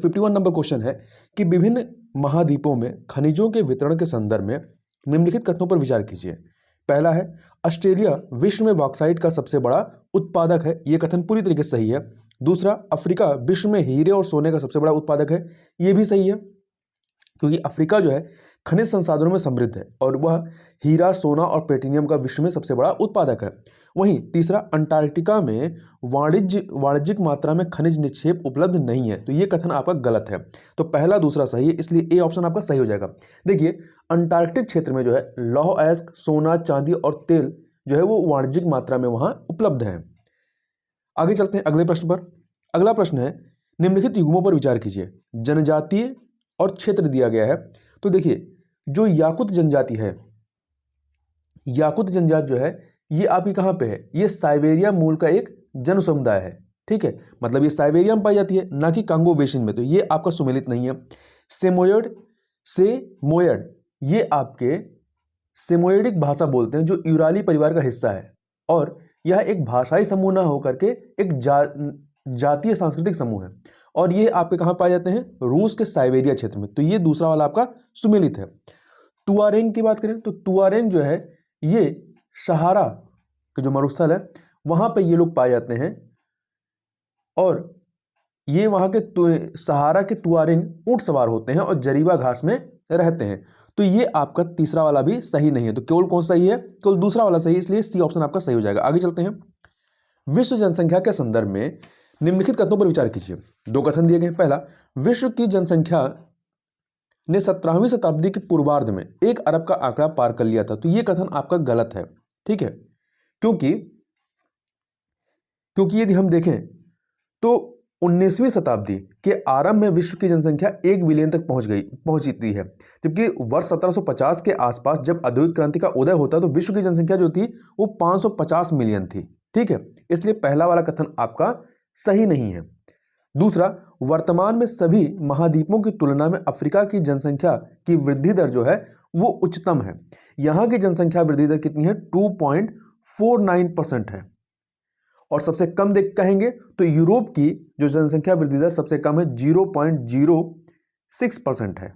51 number question है कि विभिन्न महाद्वीपों में खनिजों के वितरण के संदर्भ में निम्नलिखित कथनों पर विचार कीजिए। पहला है, ऑस्ट्रेलिया विश्व में बॉक्साइट का सबसे बड़ा उत्पादक है। यह कथन पूरी तरीके से सही है। दूसरा, अफ्रीका विश्व में हीरे और सोने का सबसे बड़ा उत्पादक है। यह भी सही है, क्योंकि अफ्रीका जो है खनिज संसाधनों में समृद्ध है और वह हीरा, सोना और प्लेटिनियम का विश्व में सबसे बड़ा उत्पादक है। वहीं तीसरा, अंटार्कटिका में वाणिज्यिक मात्रा में खनिज निक्षेप उपलब्ध नहीं है। तो ये कथन आपका गलत है। तो पहला दूसरा सही है, इसलिए ए ऑप्शन आपका सही हो जाएगा। देखिए, अंटार्कटिक क्षेत्र में जो है लौह अयस्क, सोना, चांदी और तेल जो है वो वाणिज्यिक मात्रा में वहां उपलब्ध है। आगे चलते हैं अगले प्रश्न पर। अगला प्रश्न है, निम्नलिखित युग्मों पर विचार कीजिए। जनजातीय और क्षेत्र दिया गया है। तो देखिए, जो याकुत जनजाति है, याकुत जनजाति जो है ये आपकी कहां पे है? ये साइबेरिया मूल का एक जन समुदाय है। ठीक है, मतलब ये साइबेरिया में पाई जाती है, ना कि कांगो बेसिन में। तो ये आपका सुमेलित नहीं है। सेमोयड ये आपके सेमोयडिक भाषा बोलते हैं, जो यूराली परिवार का हिस्सा है और यह एक भाषाई समूह ना होकर के एक जातीय सांस्कृतिक समूह है और ये आपके कहां पाए जाते हैं? रूस के साइबेरिया क्षेत्र में। तो ये दूसरा वाला आपका सुमेलित है। तुआरेंग की बात करें तो तुआरेंग जो है ये सहारा के जो मरुस्थल है वहां पे ये लोग पाए जाते हैं और ये वहां के सहारा के तुआरेंग ऊंट सवार होते हैं और जरीबा घास में रहते हैं। तो ये आपका तीसरा वाला भी सही नहीं है। तो केवल कौन सही है? केवल दूसरा वाला सही है, इसलिए सी ऑप्शन आपका सही हो जाएगा। आगे चलते हैं। विश्व जनसंख्या के संदर्भ में निम्नलिखित कथनों पर विचार कीजिए। दो कथन दिए गए। पहला, विश्व की जनसंख्या ने 17वीं शताब्दी के पूर्वार्ध में 1 अरब का आंकड़ा पार कर लिया था। तो यह कथन आपका गलत है। ठीक है, क्योंकि यदि हम देखें तो 19वीं शताब्दी के आरंभ में विश्व की जनसंख्या 1 बिलियन तक पहुंचती है, जबकि वर्ष 1750 के आसपास जब औद्योगिक क्रांति का उदय होता तो विश्व की जनसंख्या जो थी वो 550 मिलियन थी। ठीक है, इसलिए पहला वाला कथन आपका सही नहीं है। दूसरा, वर्तमान में सभी महाद्वीपों की तुलना में अफ्रीका की जनसंख्या की वृद्धि दर जो है वो उच्चतम है। यहां की जनसंख्या वृद्धि दर कितनी है? 2.49% है। और सबसे कम देख कहेंगे तो यूरोप की जो जनसंख्या वृद्धि दर सबसे कम है, 0.06% है।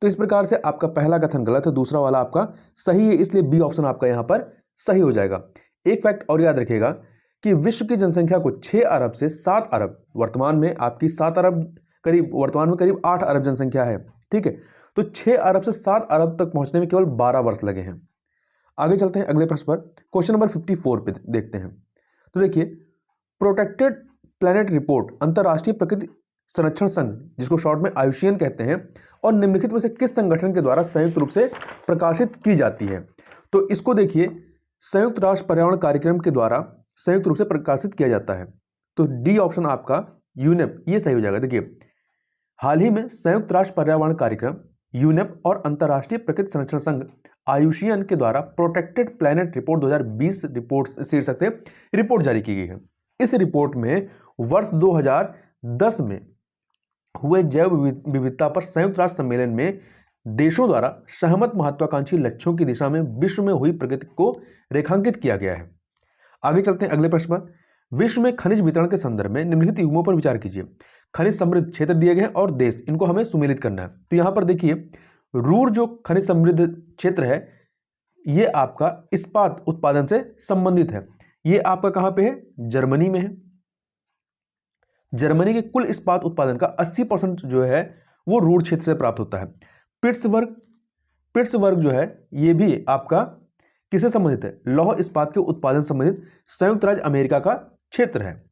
तो इस प्रकार से आपका पहला कथन गलत है, दूसरा वाला आपका सही है, इसलिए बी ऑप्शन आपका यहां पर सही हो जाएगा। एक फैक्ट और याद रखिएगा कि विश्व की जनसंख्या को 6 अरब से 7 अरब, वर्तमान में आपकी 7 अरब करीब, वर्तमान में करीब 8 अरब जनसंख्या है। ठीक है, तो 6 अरब से 7 अरब तक पहुंचने में केवल 12 वर्ष लगे हैं। आगे चलते हैं अगले प्रश्न पर। क्वेश्चन नंबर 54 पे देखते हैं। तो देखिए, प्रोटेक्टेड प्लैनेट रिपोर्ट अंतरराष्ट्रीय प्रकृति संरक्षण संघ, जिसको शॉर्ट में आयुषियन कहते हैं, और निम्नलिखित में से किस संगठन के द्वारा संयुक्त रूप से प्रकाशित की जाती है? तो इसको देखिए, संयुक्त राष्ट्र पर्यावरण कार्यक्रम के द्वारा संयुक्त रूप से प्रकाशित किया जाता है। तो डी ऑप्शन आपका यूनेप ये सही हो जाएगा। देखिए, हाल ही में संयुक्त राष्ट्र पर्यावरण कार्यक्रम, यूनेप और अंतरराष्ट्रीय प्रकृति संरक्षण संघ आयुषियन के द्वारा प्रोटेक्टेड प्लैनेट रिपोर्ट 2020 रिपोर्ट शीर्षक से रिपोर्ट जारी की गई है। इस रिपोर्ट में वर्ष 2010 में हुए जैव विविधता पर संयुक्त राष्ट्र सम्मेलन में देशों द्वारा सहमत महत्वाकांक्षी लक्ष्यों की दिशा में विश्व में हुई प्रगति को रेखांकित किया गया है। आगे चलते हैं अगले प्रश्न पर। विश्व में खनिज वितरण के संदर्भ में निम्नलिखित युग्मों पर विचार कीजिए। खनिज समृद्ध क्षेत्र दिए गए हैं और देश, इनको हमें सुमेलित करना है। तो यहां पर देखिए, रूर जो खनिज समृद्ध क्षेत्र है ये आपका इस्पात उत्पादन से संबंधित है। ये आपका कहां पे है? जर्मनी में है। जर्मनी के कुल इस्पात उत्पादन का 80% जो है वो रूर क्षेत्र से प्राप्त होता है। पिट्सबर्ग जो है ये भी आपका किससे संबंधित है? लौह इस्पात के उत्पादन संबंधित संयुक्त राज्य अमेरिका का क्षेत्र है।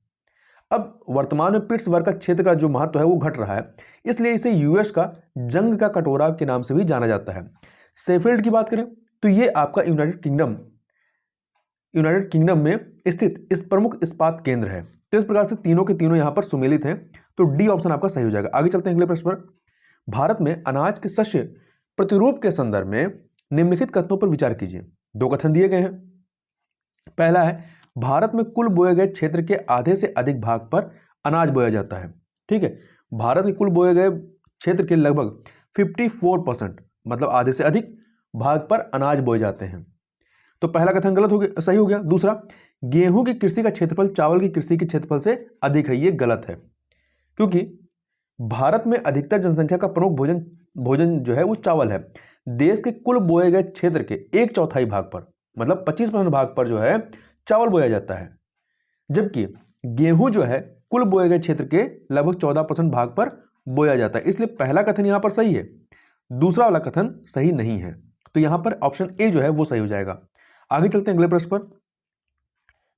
अब वर्तमान में पिट्सबर्ग का क्षेत्र का जो महत्व है वो घट रहा है, इसलिए इसे यूएस का जंग का कटोरा के नाम से भी जाना जाता है। शेफील्ड की बात करें तो ये आपका यूनाइटेड किंगडम में स्थित इस प्रमुख इस्पात केंद्र है। तो इस प्रकार से तीनों के तीनों यहां पर सुमेलित हैं। तो डी ऑप्शन आपका सही हो जाएगा। आगे चलते हैं अगले प्रश्न पर। भारत में अनाज के शस्य प्रतिरूप के संदर्भ में निम्नलिखित कथनों पर विचार कीजिए। दो कथन दिए गए हैं। पहला है, भारत में कुल बोए गए क्षेत्र के आधे से अधिक भाग पर अनाज बोया जाता है। ठीक है, भारत के कुल बोए गए क्षेत्र के लगभग 54%, मतलब आधे से अधिक भाग पर अनाज बोए जाते हैं। तो पहला कथन गलत हो गया, सही हो गया। दूसरा, गेहूं की कृषि का क्षेत्रफल चावल की कृषि के क्षेत्रफल से अधिक है, ये गलत है, क्योंकि भारत में अधिकतर जनसंख्या का प्रमुख भोजन जो है वो चावल है। देश के कुल बोए गए क्षेत्र के 1/4 भाग पर, मतलब 25% भाग पर जो है चावल बोया जाता है, जबकि गेहूं जो है कुल बोए गए क्षेत्र के लगभग 14% भाग पर बोया जाता है। इसलिए पहला कथन यहां पर सही है, दूसरा वाला कथन सही नहीं है। तो यहां पर ऑप्शन ए जो है वो सही हो जाएगा। आगे चलते हैं अगले प्रश्न पर।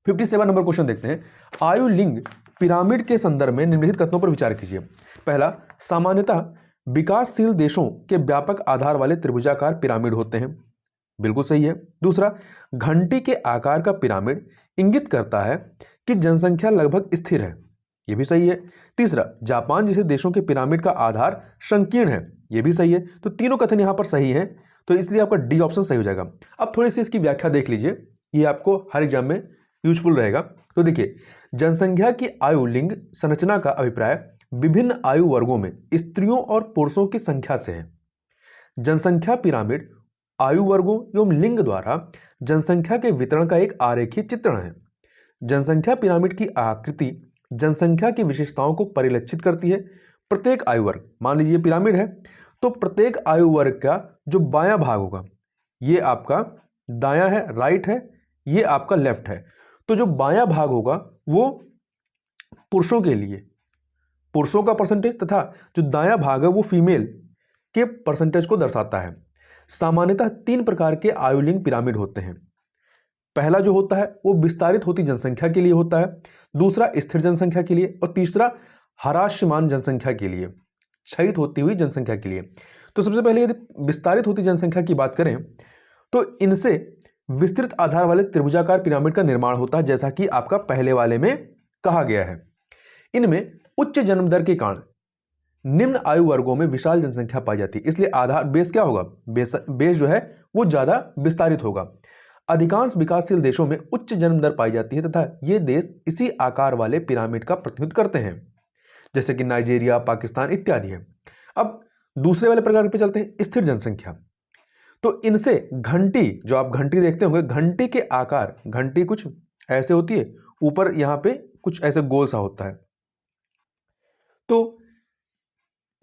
57 नंबर क्वेश्चन देखते हैं। आयु लिंग पिरामिड के संदर्भ में निम्नलिखित कथनों पर विचार कीजिए। पहला, सामान्यतः विकासशील देशों के व्यापक आधार वाले त्रिभुजाकार पिरामिड होते हैं, बिल्कुल सही है। दूसरा, घंटी के आकार का पिरामिड इंगित करता है कि जनसंख्या लगभग स्थिर है, यह भी सही है। तीसरा, जापान जैसे देशों के पिरामिड का आधार संकीर्ण है, यह भी सही है। तो तीनों कथन यहां पर सही है, तो इसलिए आपका डी ऑप्शन सही हो जाएगा। अब थोड़ी सी इसकी व्याख्या देख लीजिए, ये आपको हर एग्जाम में यूजफुल रहेगा। तो देखिए, जनसंख्या की आयु लिंग संरचना का अभिप्राय विभिन्न आयु वर्गों में स्त्रियों और पुरुषों की संख्या से है। जनसंख्या पिरामिड आयु वर्गों एवं लिंग द्वारा जनसंख्या के वितरण का एक आरेखीय चित्रण है। जनसंख्या पिरामिड की आकृति जनसंख्या की विशेषताओं को परिलक्षित करती है। प्रत्येक आयु वर्ग, मान लीजिए पिरामिड है, तो प्रत्येक आयु वर्ग का जो बायां भाग होगा ये आपका दायां है, राइट है, ये आपका लेफ्ट है। तो जो बायां भाग होगा वो पुरुषों के लिए पुरुषों का परसेंटेज, तथा जो दायां भाग है वो फीमेल के परसेंटेज को दर्शाता है। सामान्यतः 3 प्रकार के आयुलिंग पिरामिड होते हैं। पहला जो होता है वो विस्तारित होती जनसंख्या के लिए होता है, दूसरा स्थिर जनसंख्या के लिए, और तीसरा ह्रासमान जनसंख्या के लिए, क्षयित होती हुई जनसंख्या के लिए। तो सबसे पहले यदि विस्तारित होती जनसंख्या की बात करें तो इनसे विस्तृत आधार वाले त्रिभुजाकार पिरामिड का निर्माण होता है, जैसा कि आपका पहले वाले में कहा गया है। इनमें उच्च जन्म दर के कारण निम्न आयु वर्गों में विशाल जनसंख्या पाई जाती है, इसलिए आधार बेस क्या होगा, बेस जो है वो ज्यादा विस्तारित होगा। अधिकांश विकासशील देशों में उच्च जन्म दर पाई जाती है तथा ये देश इसी आकार वाले पिरामिड का प्रतिनिधित्व करते हैं, जैसे कि नाइजीरिया, पाकिस्तान इत्यादि है। अब दूसरे वाले प्रकार पे चलते हैं, स्थिर जनसंख्या। तो इनसे घंटी, जो आप घंटी देखते होंगे, घंटी के आकार, घंटी कुछ ऐसे होती है, ऊपर यहां पे कुछ ऐसे गोल सा होता है, तो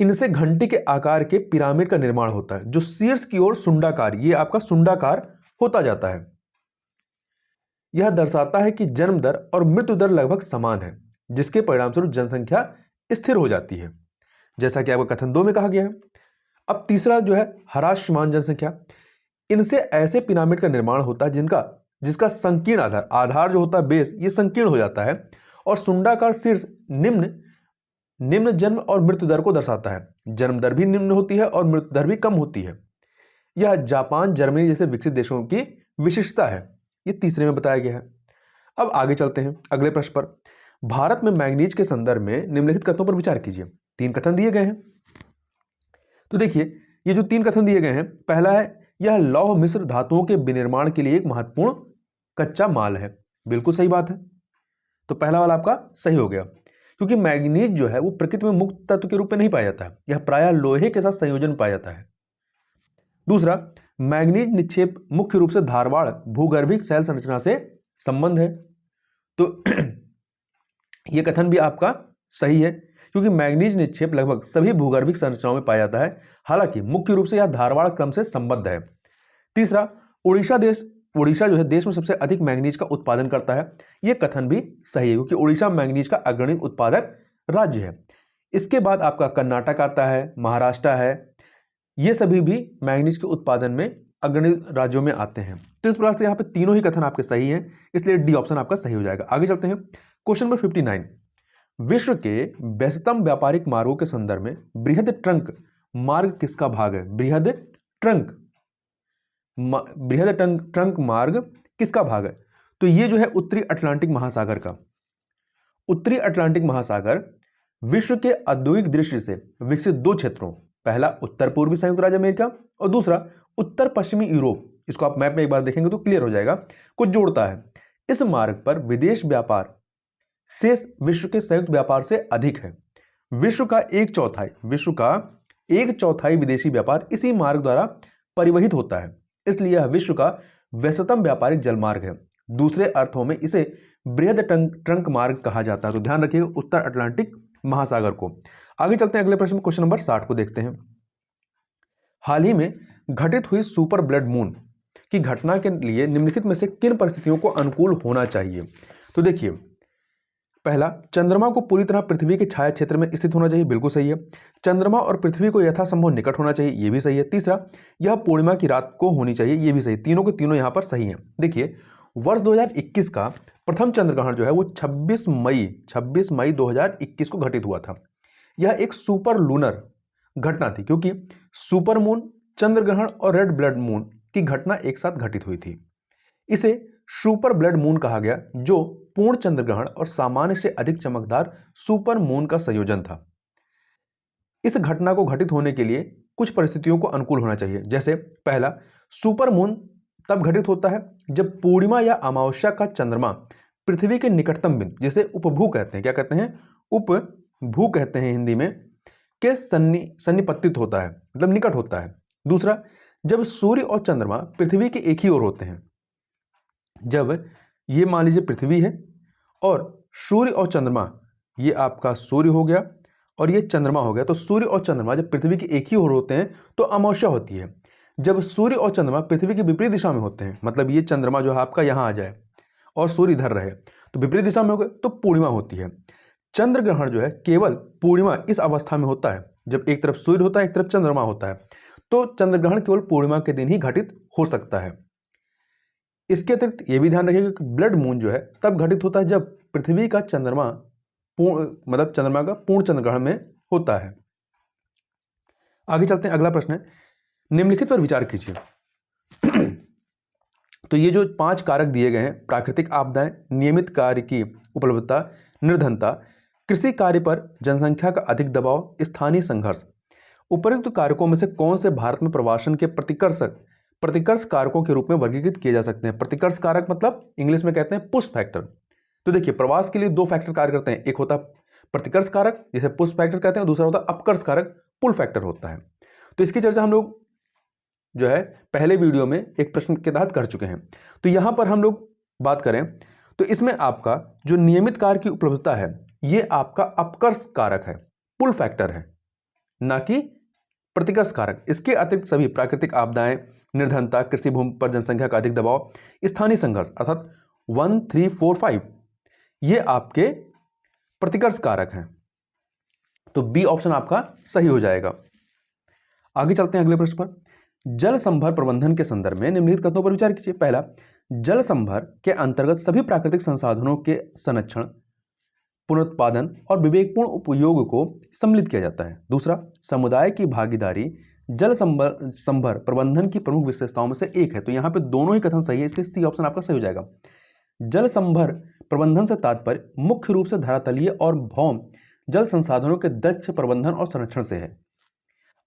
इनसे घंटी के आकार के पिरामिड का निर्माण होता है, जो शीर्ष की ओर सुंडाकार, ये आपका सुंडाकार होता जाता है। यह दर्शाता है कि जन्म दर और मृत्यु दर लगभग समान है, जिसके परिणामस्वरूप जनसंख्या स्थिर हो जाती है, जैसा कि आपका कथन 2 में कहा गया है। अब तीसरा जो है ह्रासमान जनसंख्या। इनसे ऐसे पिरामिड का निर्माण होता है जिसका संकीर्ण आधार जो होता है बेस, ये संकीर्ण हो जाता है, और सुंडाकार शीर्ष निम्न जन्म और मृत्यु दर को दर्शाता है। जन्म दर भी निम्न होती है और मृत्यु दर भी कम होती है। यह जापान, जर्मनी जैसे विकसित देशों की विशिष्टता है, ये तीसरे में बताया गया है। अब आगे चलते हैं अगले प्रश्न पर। भारत में मैंगनीज के संदर्भ में निम्नलिखित कथनों पर विचार कीजिए। 3 कथन दिए गए हैं। तो देखिए, ये जो 3 कथन दिए गए हैं, पहला है यह लौह मिश्र धातुओं के विनिर्माण के लिए एक महत्वपूर्ण कच्चा माल है, बिल्कुल सही बात है। तो पहला वाला आपका सही हो गया, क्योंकि मैंगनीज जो है वो प्रकृति में मुक्त तत्व के रूप में नहीं पाया जाता है, यह प्रायः लोहे के साथ संयोजन पाया जाता है। दूसरा, मैंगनीज निक्षेप मुख्य रूप से धारवाड़ भूगर्भिक शैल संरचना से संबंध है। तो यह कथन भी आपका सही है, क्योंकि मैंगनीज निक्षेप लगभग सभी भूगर्भिक संरचनाओं में पाया जाता है, हालांकि मुख्य रूप से यह धारवाड़ क्रम से संबद्ध है। तीसरा, उड़ीसा जो है देश में सबसे अधिक मैंगनीज का उत्पादन करता है, यह कथन भी सही है, क्योंकि उड़ीसा मैंगनीज का अग्रणी उत्पादक राज्य है। इसके बाद आपका कर्नाटक आता है, महाराष्ट्र है, ये सभी भी मैंगनीज के उत्पादन में अग्रणी राज्यों में आते हैं। तो इस प्रकार से यहाँ पे तीनों ही कथन आपके सही हैं, इसलिए डी ऑप्शन आपका सही हो जाएगा। आगे चलते हैं क्वेश्चन नंबर 59। विश्व के व्यस्ततम व्यापारिक मार्गों के संदर्भ में बृहद ट्रंक मार्ग किसका भाग है? बृहद ट्रंक मार्ग किसका भाग है? तो ये जो है उत्तरी अटलांटिक महासागर का। उत्तरी अटलांटिक महासागर विश्व के औद्योगिक दृष्टि से विकसित 2 क्षेत्रों, पहला उत्तर पूर्वी संयुक्त राज्य अमेरिका और दूसरा उत्तर पश्चिमी यूरोप, इसको आप मैप में एक बार देखेंगे तो क्लियर हो जाएगा, को जोड़ता है। इस मार्ग पर विदेश व्यापार शेष विश्व के संयुक्त व्यापार से अधिक है। विश्व का 1/4 विदेशी व्यापार इसी मार्ग द्वारा परिवहित होता है, इसलिए यह विश्व का व्यस्ततम व्यापारिक जलमार्ग है। दूसरे अर्थों में इसे बृहद ट्रंक मार्ग कहा जाता है। तो ध्यान रखिएगा, उत्तर अटलांटिक महासागर को। आगे चलते हैं अगले प्रश्न में, क्वेश्चन नंबर 60 को देखते हैं। हाल ही में घटित हुई सुपर ब्लड मून की घटना के लिए निम्नलिखित में से किन परिस्थितियों को अनुकूल होना चाहिए? तो देखिए, पहला, चंद्रमा को पूरी तरह पृथ्वी के छाया क्षेत्र में स्थित होना चाहिए, बिल्कुल सही है। चंद्रमा और पृथ्वी को यथासंभव निकट होना चाहिए, ये भी सही है। तीसरा, यह पूर्णिमा की रात को होनी चाहिए, ये भी सही। तीनों के तीनों यहां पर सही हैं। देखिए, वर्ष 2021 का प्रथम चंद्रग्रहण जो है वो 26 मई 2021 को घटित हुआ था। यह एक सुपर लूनर घटना थी, क्योंकि सुपर मून, चंद्रग्रहण और रेड ब्लड मून की घटना एक साथ घटित हुई थी। इसे सुपर ब्लड मून कहा गया, जो पूर्ण चंद्रग्रहण और सामान्य से अधिक चमकदार सुपर मून का संयोजन था। इस घटना को घटित होने के लिए कुछ परिस्थितियों को अनुकूल होना चाहिए। जैसे पहला, सुपर मून तब घटित होता है जब पूर्णिमा या अमावस्या का चंद्रमा पृथ्वी के निकटतम बिंदु, जिसे उपभू कहते हैं, क्या कहते हैं, उपभू कहते हैं हिंदी में, के सन्निपतित होता है, मतलब निकट होता है। दूसरा, जब सूर्य और चंद्रमा पृथ्वी के एक ही ओर होते हैं। जब ये मान लीजिए पृथ्वी है और सूर्य और चंद्रमा, ये आपका सूर्य हो गया और ये चंद्रमा हो गया, तो सूर्य और चंद्रमा जब पृथ्वी के एक ही ओर होते हैं तो अमावस्या होती है। जब सूर्य और चंद्रमा पृथ्वी की विपरीत दिशा में होते हैं, मतलब ये चंद्रमा जो है आपका यहाँ आ जाए और सूर्य इधर रहे, तो विपरीत दिशा में हो गए तो पूर्णिमा होती है। चंद्र ग्रहण जो है केवल पूर्णिमा इस अवस्था में होता है, जब एक तरफ सूर्य होता है, एक तरफ चंद्रमा होता है, तो चंद्र ग्रहण केवल पूर्णिमा के दिन ही घटित हो सकता है। इसके अतिरिक्त ये भी ध्यान रखिएगा कि ब्लड मून जो है तब घटित होता है जब पृथ्वी का चंद्रमा मतलब चंद्रमा का पूर्ण चंद्र ग्रहण में होता है। आगे चलते हैं, अगला प्रश्न है, निम्नलिखित पर विचार कीजिए। तो ये जो 5 कारक दिए गए हैं, प्राकृतिक आपदाएं, नियमित कार्य की उपलब्धता, निर्धनता, कृषि कार्य पर जनसंख्या का अधिक दबाव, स्थानीय संघर्ष, उपरोक्त कारकों में से कौन से भारत में प्रवासन के प्रतिकर्ष कारकों के रूप में वर्गीकृत किए जा सकते हैं? प्रतिकर्ष कारक मतलब इंग्लिश में कहते हैं पुश फैक्टर। तो देखिए, प्रवास के लिए 2 फैक्टर कार्य करते हैं, एक होता है प्रतिकर्ष कारक जिसे पुश फैक्टर कहते हैं, और दूसरा होता है अपकर्ष कारक, पुल फैक्टर होता है। तो इसकी चर्चा हम लोग जो है पहले वीडियो में एक प्रश्न के तहत कर चुके हैं। तो यहां पर हम लोग बात करें तो इसमें आपका जो नियमित कार्य की उपलब्धता है, यह आपका अपकर्ष कारक है, पुल फैक्टर है, ना कि प्रतिकर्ष कारक। इसके अतिरिक्त सभी प्राकृतिक आपदाएं, निर्धनता, कृषि भूमि पर जनसंख्या का अधिक दबाव, स्थानीय संघर्ष अर्थात 1, 3, 4, 5 ये आपके प्रतिकर्ष कारक हैं। तो बी ऑप्शन आपका सही हो जाएगा। आगे चलते हैं अगले प्रश्न पर। जल संभर प्रबंधन के संदर्भ में निम्नलिखित कथनों पर विचार कीजिए। पहला, जल संभर के अंतर्गत सभी प्राकृतिक संसाधनों के संरक्षण, पुनरुत्पादन और विवेकपूर्ण उपयोग को सम्मिलित किया जाता है। दूसरा, समुदाय की भागीदारी जल संभर प्रबंधन की प्रमुख विशेषताओं में से एक है। तो यहां पे दोनों ही कथन सही है, इसलिए सी ऑप्शन आपका सही हो जाएगा। जल संभर प्रबंधन से तात्पर्य मुख्य रूप से धरातलीय और भौम जल संसाधनों के दक्ष प्रबंधन और संरक्षण से है।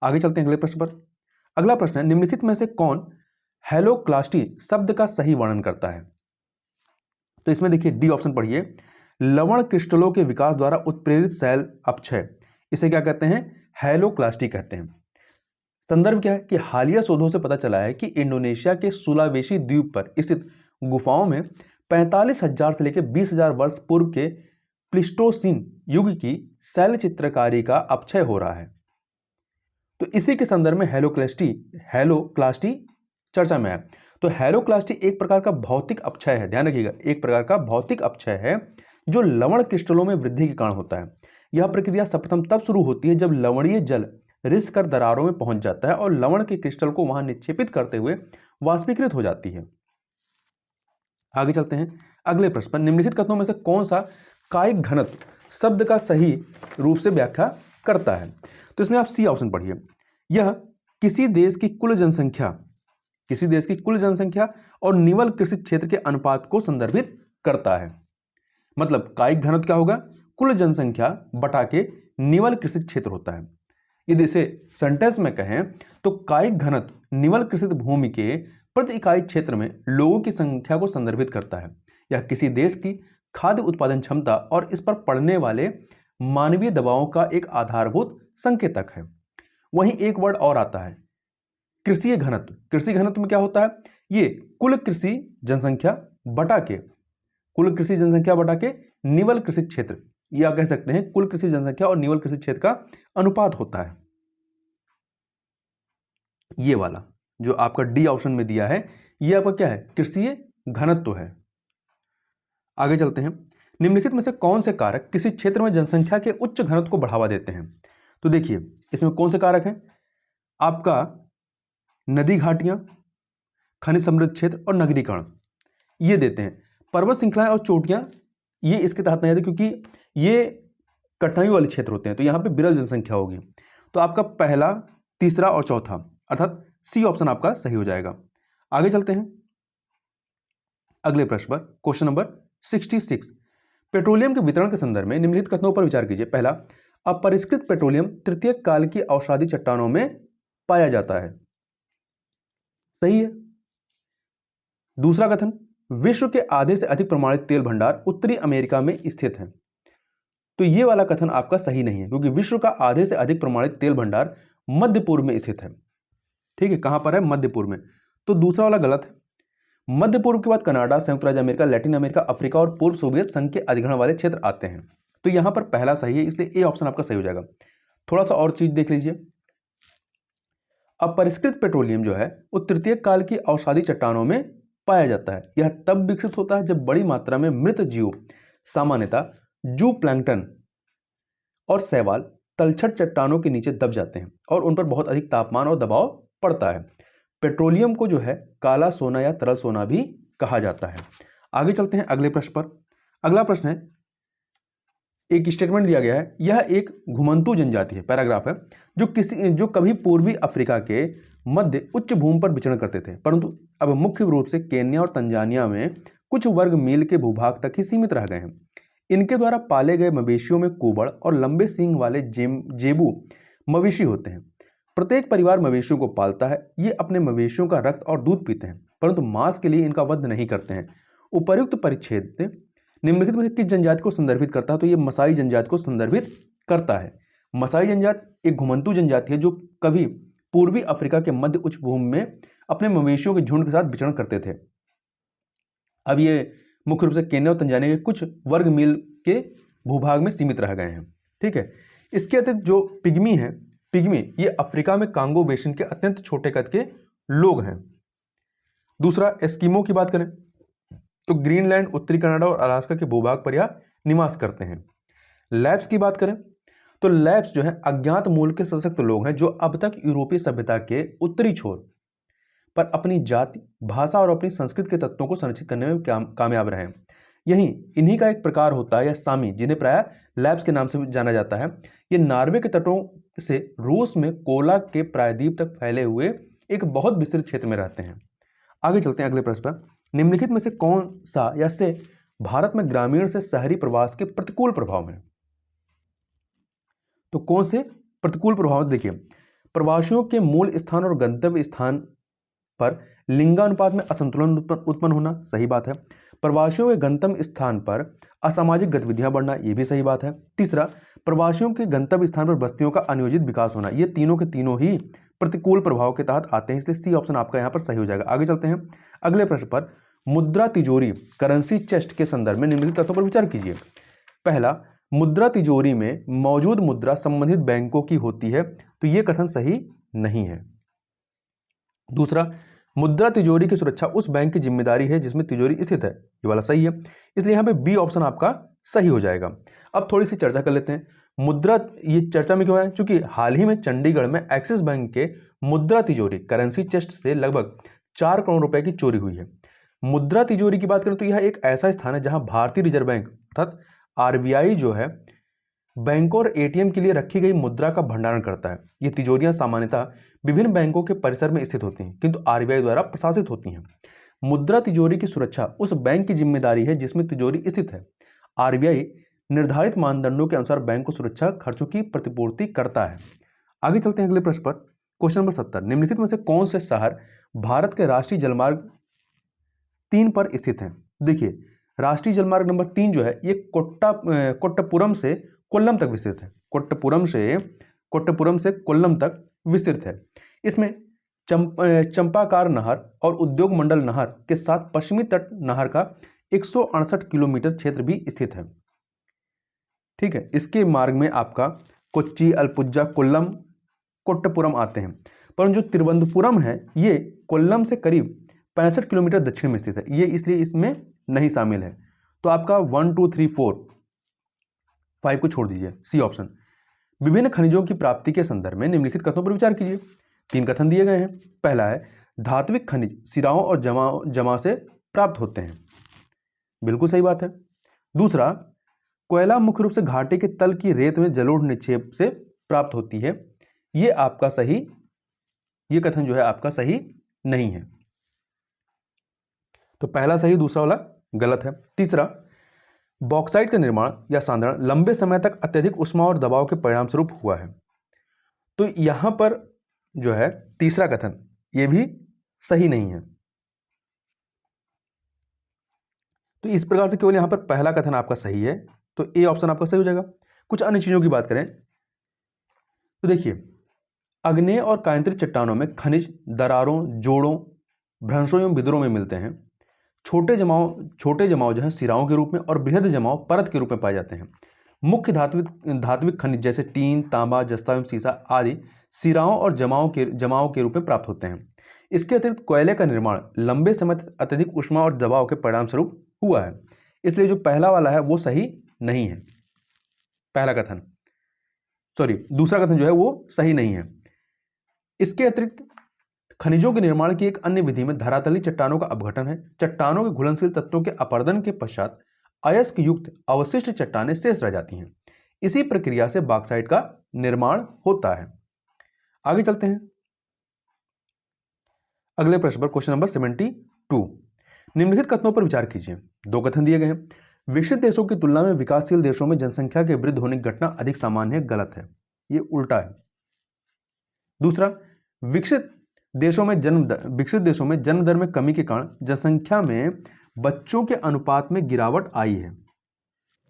आगे चलते हैं अगले प्रश्न पर। अगला प्रश्न है, निम्नलिखित में से कौन हेलोक्लास्टी शब्द का सही वर्णन करता है? तो इसमें देखिए डी ऑप्शन पढ़िए, लवण क्रिस्टलों के विकास द्वारा उत्प्रेरित सेल अपक्षय, इसे क्या कहते हैं? हेलोक्लास्टी कहते हैं। संदर्भ क्या है कि हालिया शोधों से पता चला है कि इंडोनेशिया के सुलावेशी द्वीप पर स्थित गुफाओं में 45,000 से लेकर 20,000 वर्ष पूर्व के प्लीस्टोसीन युग की शैल चित्रकारी का अपक्षय हो रहा है। तो इसी के संदर्भ में हेलोक्लास्टी चर्चा में है। तो हेलोक्लास्टी एक प्रकार का भौतिक अपक्षय है, ध्यान रखिएगा, एक प्रकार का भौतिक अपक्षय है जो लवण क्रिस्टलों में वृद्धि के कारण होता है। यह प्रक्रिया सर्वप्रथम तब शुरू होती है जब लवणीय जल रिस कर दरारों में पहुंच जाता है और लवण के क्रिस्टल को वहां निक्षेपित करते हुए वाष्पीकृत हो जाती है। आगे चलते हैं अगले प्रश्न पर। निम्नलिखित कथनों में से कौन सा कायिक घनत्व शब्द का सही रूप से व्याख्या करता है? तो इसमें आप सी ऑप्शन पढ़िए, यह किसी देश की कुल जनसंख्या और निवल कृषि क्षेत्र के अनुपात को संदर्भित करता है। मतलब कायिक घनत्व क्या होगा? कुल जनसंख्या बटा के निवल कृषि क्षेत्र होता है। यदि इसे सेंटेंस में कहें तो कायिक घनत्व निवल कृषित भूमि के प्रति इकाई क्षेत्र में लोगों की संख्या को संदर्भित करता है। यह किसी देश की खाद्य उत्पादन क्षमता और इस पर पड़ने वाले मानवीय दबावों का एक आधारभूत संकेतक है। वहीं एक वर्ड और आता है, कृषि घनत्व। कृषि घनत्व में क्या होता है? ये कुल कृषि जनसंख्या बटा के निवल कृषि क्षेत्र, या कह सकते हैं कुल कृषि जनसंख्या और निवल कृषि क्षेत्र का अनुपात होता है। ये वाला जो आपका डी ऑप्शन में दिया है ये आपका क्या है, कृषि घनत्व है। आगे चलते हैं, निम्नलिखित में से कौन से कारक किसी क्षेत्र में जनसंख्या के उच्च घनत्व को बढ़ावा देते हैं? तो देखिए इसमें कौन से कारक हैं, आपका नदी घाटियां, खनिज समृद्ध क्षेत्र और नगरीकरण ये देते हैं। पर्वत श्रृंखलाएं और चोटियां ये इसके तहत नहीं आते क्योंकि ये कठिनाई वाले क्षेत्र होते हैं, तो यहां पे विरल जनसंख्या होगी। तो आपका पहला, तीसरा और चौथा अर्थात सी ऑप्शन आपका सही हो जाएगा। आगे चलते हैं अगले प्रश्न पर, क्वेश्चन नंबर 66। पेट्रोलियम के वितरण के संदर्भ में निम्नलिखित कथनों पर विचार कीजिए। पहला, अपरिष्कृत पेट्रोलियम तृतीय काल की अवसादी चट्टानों में पाया जाता है, सही है। दूसरा कथन, विश्व के आधे से अधिक प्रमाणित तेल भंडार उत्तरी अमेरिका में स्थित हैं। तो ये वाला कथन आपका सही नहीं है क्योंकि विश्व का आधे से अधिक प्रमाणित तेल भंडार मध्य पूर्व में स्थित है। ठीक है, कहां पर है, मध्य पूर्व में। तो दूसरा वाला गलत है। मध्य पूर्व के बाद कनाडा, संयुक्त राज्य अमेरिका, लैटिन अमेरिका, अफ्रीका और पूर्व सोवियत संघ के अधिग्रहण वाले क्षेत्र आते हैं। तो यहां पर पहला सही है, इसलिए ए ऑप्शन आपका सही हो जाएगा। थोड़ा सा और चीज देख लीजिए, अपरिष्कृत पेट्रोलियम जो है वो तृतीय काल की अवसादी चट्टानों में पाया जाता है। यह तब विकसित होता है जब बड़ी मात्रा में मृत जीव, सामान्यतः जू प्लैंकटन और शैवाल, तलछट चट्टानों के नीचे दब जाते हैं और उन पर बहुत अधिक तापमान और दबाव पड़ता है। पेट्रोलियम को जो है काला सोना या तरल सोना भी कहा जाता है। आगे चलते हैं अगले प्रश्न पर। अगला प्रश्न है, एक स्टेटमेंट दिया गया है, यह एक घुमंतू जनजाति है, पैराग्राफ है, जो कभी पूर्वी अफ्रीका के मध्य उच्च भूमि पर विचरण करते थे, परंतु अब मुख्य रूप से केन्या और तंजानिया में कुछ वर्ग मील के भूभाग तक ही सीमित रह गए हैं। इनके द्वारा पाले गए मवेशियों में कुबड़ और लंबे सींग वाले जेबू मवेशी होते हैं। प्रत्येक परिवार मवेशियों को पालता है। ये अपने मवेशियों का रक्त और दूध पीते हैं, परंतु मांस के लिए इनका वध नहीं करते हैं। उपर्युक्त परिच्छेद निम्नलिखित में से किस जनजाति को संदर्भित करता है? तो ये मसाई जनजाति को संदर्भित करता है। मसाई जनजाति एक घुमंतू जनजाति है जो कभी पूर्वी अफ्रीका के मध्य उच्च भूमि में अपने मवेशियों के झुंड के साथ विचरण करते थे। अब ये मुख्य रूप से केन्या और तंजानिया के कुछ वर्ग मील के भूभाग में सीमित रह गए हैं। ठीक है, इसके अतिरिक्त जो पिग्मी है, पिग्मी ये अफ्रीका में कांगो बेसिन के अत्यंत छोटे कद के लोग हैं। दूसरा, एस्किमो की बात करें तो ग्रीनलैंड, उत्तरी कनाडा और अलास्का के भूभाग पर यह निवास करते हैं। लैप्स की बात करें तो लैप्स जो है अज्ञात मूल के सशक्त लोग हैं जो अब तक यूरोपीय सभ्यता के उत्तरी छोर पर अपनी जाति, भाषा और अपनी संस्कृति के तत्वों को संरक्षित करने में कामयाब रहे हैं। इन्हीं का एक प्रकार होता है या सामी, जिन्हें प्रायः लैप्स के नाम से जाना जाता है। ये नॉर्वे के तटों से रूस में कोला के प्रायद्वीप तक फैले हुए एक बहुत विस्तृत क्षेत्र में रहते हैं। आगे चलते हैं अगले प्रश्न पर। निम्नलिखित में से कौन सा या से भारत में ग्रामीण से शहरी प्रवास के प्रतिकूल प्रभाव हैं? तो कौन से प्रतिकूल प्रभाव? देखिए, प्रवासियों के मूल स्थान और गंतव्य स्थान पर लिंगानुपात में असंतुलन उत्पन्न होना, सही बात है। प्रवासियों के गंतव्य स्थान पर असामाजिक गतिविधियां बढ़ना, यह भी सही बात है। तीसरा, प्रवासियों के गंतव्य स्थान पर बस्तियों का अनियोजित विकास होना, ये तीनों के तीनों ही प्रतिकूल प्रभाव के तहत आते हैं, इसलिए सी ऑप्शन आपका यहां पर सही हो जाएगा। आगे चलते हैं अगले प्रश्न पर। मुद्रा तिजोरी, करेंसी चेस्ट के संदर्भ में निम्नलिखित तथ्यों पर विचार कीजिए। पहला, मुद्रा तिजोरी में मौजूद मुद्रा संबंधित बैंकों की होती है, तो यह कथन सही नहीं है। दूसरा, मुद्रा तिजोरी की सुरक्षा उस बैंक की जिम्मेदारी है जिसमें तिजोरी स्थित है, ये वाला सही है, इसलिए यहां पे बी ऑप्शन आपका सही हो जाएगा। अब थोड़ी सी चर्चा कर लेते हैं। मुद्रा, ये चर्चा में क्यों है? क्योंकि हाल ही में चंडीगढ़ में एक्सिस बैंक के मुद्रा तिजोरी, करेंसी चेस्ट से लगभग 4 करोड़ रुपए की चोरी हुई है। मुद्रा तिजोरी की बात करें तो यह एक ऐसा स्थान है जहां भारतीय रिजर्व बैंक अर्थात आरबीआई जो है बैंकों और एटीएम के लिए रखी गई मुद्रा का भंडारण करता है। ये तिजोरियां सामान्यतः विभिन्न बैंकों के परिसर में स्थित होती हैं, किंतु आरबीआई द्वारा प्रशासित होती हैं। मुद्रा तिजोरी की सुरक्षा उस बैंक की जिम्मेदारी है जिसमें तिजोरी स्थित है। आरबीआई निर्धारित मानदंडों के अनुसार बैंक को सुरक्षा खर्चों की प्रतिपूर्ति करता है। आगे चलते हैं अगले प्रश्न पर। Question number 70। निम्नलिखित में से कौन से शहर भारत के राष्ट्रीय जलमार्ग 3 पर स्थित हैं? देखिए, राष्ट्रीय जलमार्ग नंबर 3 जो है ये कोट्टपुरम से कोल्लम तक विस्तृत है। कोट्टपुरम से कोल्लम तक विस्तृत है। इसमें चंपाकार नहर और उद्योग मंडल नहर के साथ पश्चिमी तट नहर का 168 किलोमीटर क्षेत्र भी स्थित है। ठीक है। इसके मार्ग में आपका कोच्चि, अल्पुझा, कोल्लम, कोट्टपुरम आते हैं, परंतु जो तिरुवनंतपुरम है ये कोल्लम से करीब 65 किलोमीटर दक्षिण में स्थित है, ये इसलिए इसमें नहीं शामिल है। तो आपका 1 2 3 4 5 को छोड़ दीजिए, सी ऑप्शन। विभिन्न खनिजों की प्राप्ति के संदर्भ में निम्नलिखित कथनों पर विचार कीजिए। 3 कथन दिए गए हैं। पहला है धात्विक खनिज सिराओं और जमा से प्राप्त होते हैं, बिल्कुल सही बात है। दूसरा, कोयला मुख्य रूप से घाटे के तल की रेत में जलोढ़ निक्षेप से प्राप्त होती है, ये आपका सही, ये कथन जो है आपका सही नहीं है। तो पहला सही, दूसरा वाला गलत है। तीसरा, बॉक्साइट का निर्माण या सांद्रण लंबे समय तक अत्यधिक ऊष्मा और दबाव के परिणाम स्वरूप हुआ है। तो यहां पर जो है तीसरा कथन यह भी सही नहीं है। तो इस प्रकार से केवल यहां पर पहला कथन आपका सही है, तो ए ऑप्शन आपका सही हो जाएगा। कुछ अन्य चीजों की बात करें तो देखिए, आग्नेय और कायांतरित चट्टानों में खनिज दरारों, जोड़ों, भ्रंशों एवं बिदरों में मिलते हैं। छोटे जमाव जो है सिराओं के रूप में और बृहद जमाव परत के रूप में पाए जाते हैं। मुख्य धात्विक खनिज जैसे टीन, तांबा, जस्ता एवं सीसा आदि सिराओं और जमाव के रूप में प्राप्त होते हैं। इसके अतिरिक्त कोयले का निर्माण लंबे समय तक अत्यधिक ऊष्मा और दबाव के परिणाम स्वरूप हुआ है, इसलिए जो पहला वाला है वो सही नहीं है। पहला कथन दूसरा कथन जो है वो सही नहीं है। इसके अतिरिक्त खनिजों के निर्माण की एक अन्य विधि में धरातली चट्टानों का अपघटन है। चट्टानों के घुलनशील तत्वों के अपरदन के पश्चात अयस्क युक्त अवशिष्ट चट्टानें शेष रह जाती हैं। इसी प्रक्रिया से बॉक्साइट का निर्माण होता है। आगे चलते हैं अगले प्रश्न पर, क्वेश्चन नंबर 72। निम्नलिखित कथनों पर विचार कीजिए। 2 कथन दिए गए हैं। विकसित देशों की तुलना में विकासशील देशों में जनसंख्या के वृद्धि होने की घटना अधिक सामान्य है, गलत है, ये उल्टा है। दूसरा, विकसित देशों में जन्म दर में कमी के कारण जनसंख्या में बच्चों के अनुपात में गिरावट आई है,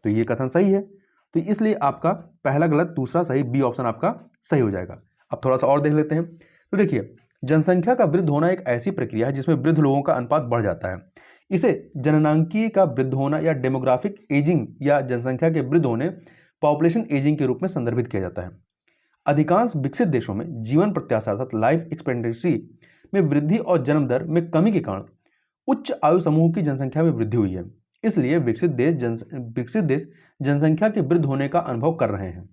तो ये कथन सही है। तो इसलिए आपका पहला गलत, दूसरा सही, बी ऑप्शन आपका सही हो जाएगा। अब थोड़ा सा और देख लेते हैं। तो देखिए, जनसंख्या का वृद्धि होना एक ऐसी प्रक्रिया है जिसमें वृद्ध लोगों का अनुपात बढ़ जाता है। इसे जननांकीय का वृद्धि होना या डेमोग्राफिक एजिंग या जनसंख्या के वृद्धि होने, पॉपुलेशन एजिंग के रूप में संदर्भित किया जाता है। अधिकांश विकसित देशों में जीवन प्रत्याशा अर्थात लाइफ एक्सपेक्टेंसी में वृद्धि और जन्म दर में कमी के कारण उच्च आयु समूह की जनसंख्या में वृद्धि हुई है। इसलिए विकसित देश जनसंख्या के वृद्धि होने का अनुभव कर रहे हैं।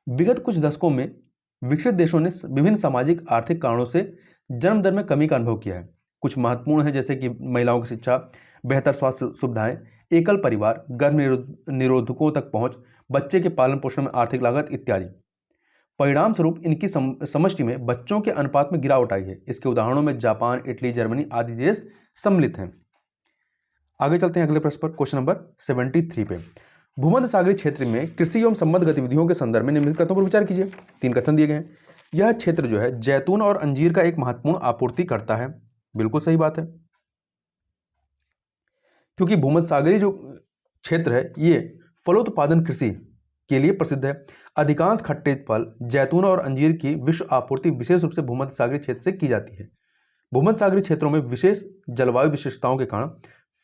विगत कुछ दशकों में विकसित देशों ने विभिन्न सामाजिक आर्थिक कारणों से जन्म दर में कमी का अनुभव किया है। कुछ महत्वपूर्ण है जैसे कि महिलाओं की शिक्षा, बेहतर स्वास्थ्य सुविधाएं, एकल परिवार, गर्भ निरोधकों तक पहुंच, बच्चे के पालन पोषण में आर्थिक लागत इत्यादि। परिणाम स्वरूप इनकी समष्टि में बच्चों के अनुपात में गिरावट आई है। इसके उदाहरणों में जापान, इटली, जर्मनी आदि देश सम्मिलित हैं। आगे चलते हैं अगले प्रश्न पर, क्वेश्चन नंबर 73 पे। भूमध्य सागरीय क्षेत्र में कृषि एवं संबद्ध गतिविधियों के संदर्भ में निम्नलिखित कथनों पर विचार कीजिए। 3 कथन दिए गए हैं। यह क्षेत्र जो है जैतून और अंजीर का एक महत्वपूर्ण आपूर्ति करता है, बिल्कुल सही बात है, क्योंकि भूमध्य सागरीय जो क्षेत्र है ये फलोत्पादन कृषि के लिए प्रसिद्ध है। अधिकांश खट्टे फल, जैतून और अंजीर की विश्व आपूर्ति विशेष रूप से भूमध्य सागरीय क्षेत्र से की जाती है। भूमध्य सागरीय क्षेत्रों में विशेष जलवायु विशेषताओं के कारण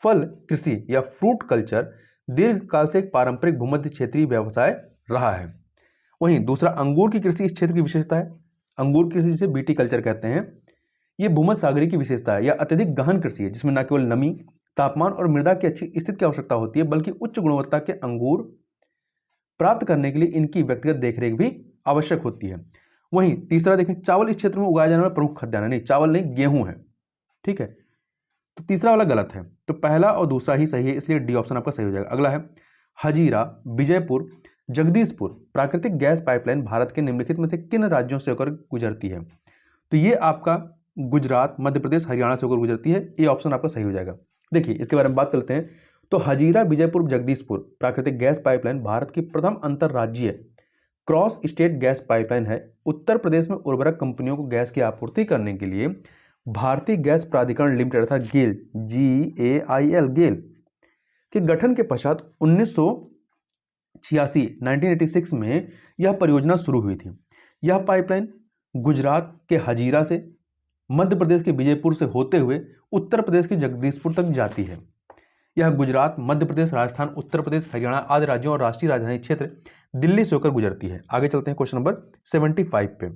फल कृषि या फ्रूट कल्चर दीर्घकाल से एक पारंपरिक भूमध्य क्षेत्रीय व्यवसाय रहा है। वहीं दूसरा, अंगूर की कृषि इस क्षेत्र की विशेषता है। अंगूर कृषि जिसे बीटी कल्चर कहते हैं, यह भूमध्य सागरीय की विशेषता है। यह अत्यधिक गहन कृषि है जिसमें न केवल नमी, तापमान और मृदा की अच्छी स्थिति की आवश्यकता होती है, बल्कि उच्च गुणवत्ता के अंगूर प्राप्त करने के लिए इनकी व्यक्तिगत देखरेख भी आवश्यक होती है। वहीं तीसरा देखें, चावल इस क्षेत्र में उगाया जाने वाला प्रमुख खाद्यान्न, नहीं चावल नहीं गेहूं है, ठीक है। तो तीसरा वाला गलत है, तो पहला और दूसरा ही सही है, इसलिए डी ऑप्शन आपका सही हो जाएगा। अगला है हजीरा, विजयपुर, जगदीशपुर प्राकृतिक गैस पाइपलाइन भारत के निम्नलिखित में से किन राज्यों से होकर गुजरती है? तो ये आपका गुजरात, मध्य प्रदेश, हरियाणा से होकर गुजरती है, ये ऑप्शन आपका सही हो जाएगा। देखिए इसके बारे में बात करते हैं। तो हजीरा, विजयपुर, जगदीशपुर प्राकृतिक गैस पाइपलाइन भारत की प्रथम अंतरराज्यीय क्रॉस स्टेट गैस पाइपलाइन है। उत्तर प्रदेश में उर्वरक कंपनियों को गैस की आपूर्ति करने के लिए भारतीय गैस प्राधिकरण लिमिटेड अर्थात गेल, GAIL गेल के गठन के पश्चात 1986 में यह परियोजना शुरू हुई थी। यह पाइपलाइन गुजरात के हजीरा से, मध्य प्रदेश के विजयपुर से होते हुए उत्तर प्रदेश के जगदीशपुर तक जाती है। यह गुजरात, मध्य प्रदेश, राजस्थान, उत्तर प्रदेश, हरियाणा आदि राज्यों और राष्ट्रीय राजधानी क्षेत्र दिल्ली से होकर गुजरती है। आगे चलते हैं क्वेश्चन नंबर 75 पे।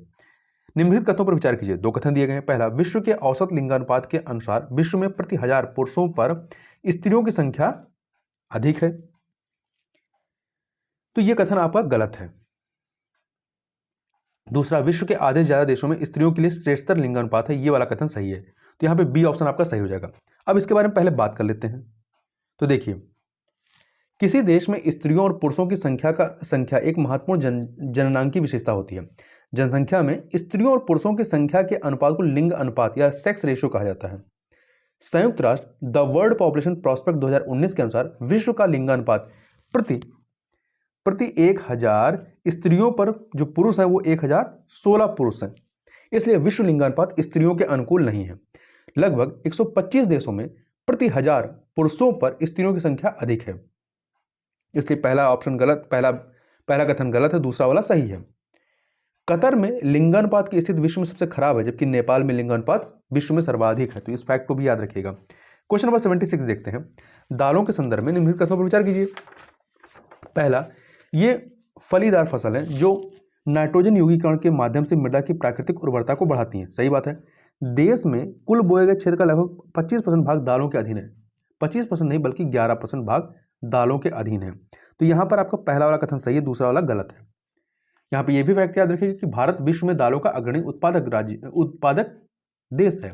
निम्नलिखित कथनों पर विचार कीजिए। दो कथन दिए गए हैं। पहला, विश्व के औसत लिंगानुपात के अनुसार विश्व में प्रति 1000 पुरुषों पर स्त्रियों की संख्या अधिक है। तो यह कथन आपका गलत है। दूसरा, विश्व के आधे से ज्यादा देशों में स्त्रियों के लिए श्रेष्ठतर लिंगानुपात है। यह वाला कथन सही है। तो यहां पे बी ऑप्शन आपका सही हो जाएगा। अब इसके बारे में पहले बात कर लेते हैं। तो देखिए, किसी देश में स्त्रियों और पुरुषों की संख्या एक महत्वपूर्ण जननांकी विशेषता होती है। जनसंख्या में स्त्रियों और पुरुषों की संख्या के अनुपात को लिंग अनुपात या सेक्स रेशियो कहा जाता है। संयुक्त राष्ट्र द वर्ल्ड पॉपुलेशन प्रोस्पेक्ट 2019 के अनुसार विश्व का लिंगानुपात प्रति 1000 स्त्रियों पर जो पुरुष है वो 1016 पुरुष हैं। इसलिए विश्व लिंगानुपात स्त्रियों के अनुकूल नहीं है। लगभग 125 देशों में प्रति 1000 पुरुषों पर स्त्रियों की संख्या अधिक है। इसलिए पहला ऑप्शन गलत, पहला कथन गलत है, दूसरा वाला सही है। कतर में लिंगानुपात की स्थिति विश्व में सबसे खराब है, जबकि नेपाल में लिंगानुपात विश्व में सर्वाधिक है। तो इस फैक्ट को भी याद रखिएगा। क्वेश्चन नंबर 76 देखते हैं। दालों के संदर्भ में निम्नलिखित कथनों पर विचार कीजिए। पहला, ये फलीदार फसल है जो नाइट्रोजन यौगीकरण के माध्यम से मृदा की प्राकृतिक उर्वरता को बढ़ाती है। सही बात है। देश में कुल बोए गए क्षेत्र का लगभग 25% भाग दालों के अधीन है। 25% नहीं बल्कि 11% भाग दालों के अधीन है। तो यहां पर आपका पहला वाला कथन सही है, दूसरा वाला गलत है। यहां पे यह भी फैक्ट याद रखिएगा कि भारत विश्व में दालों का अग्रणी उत्पादक देश है।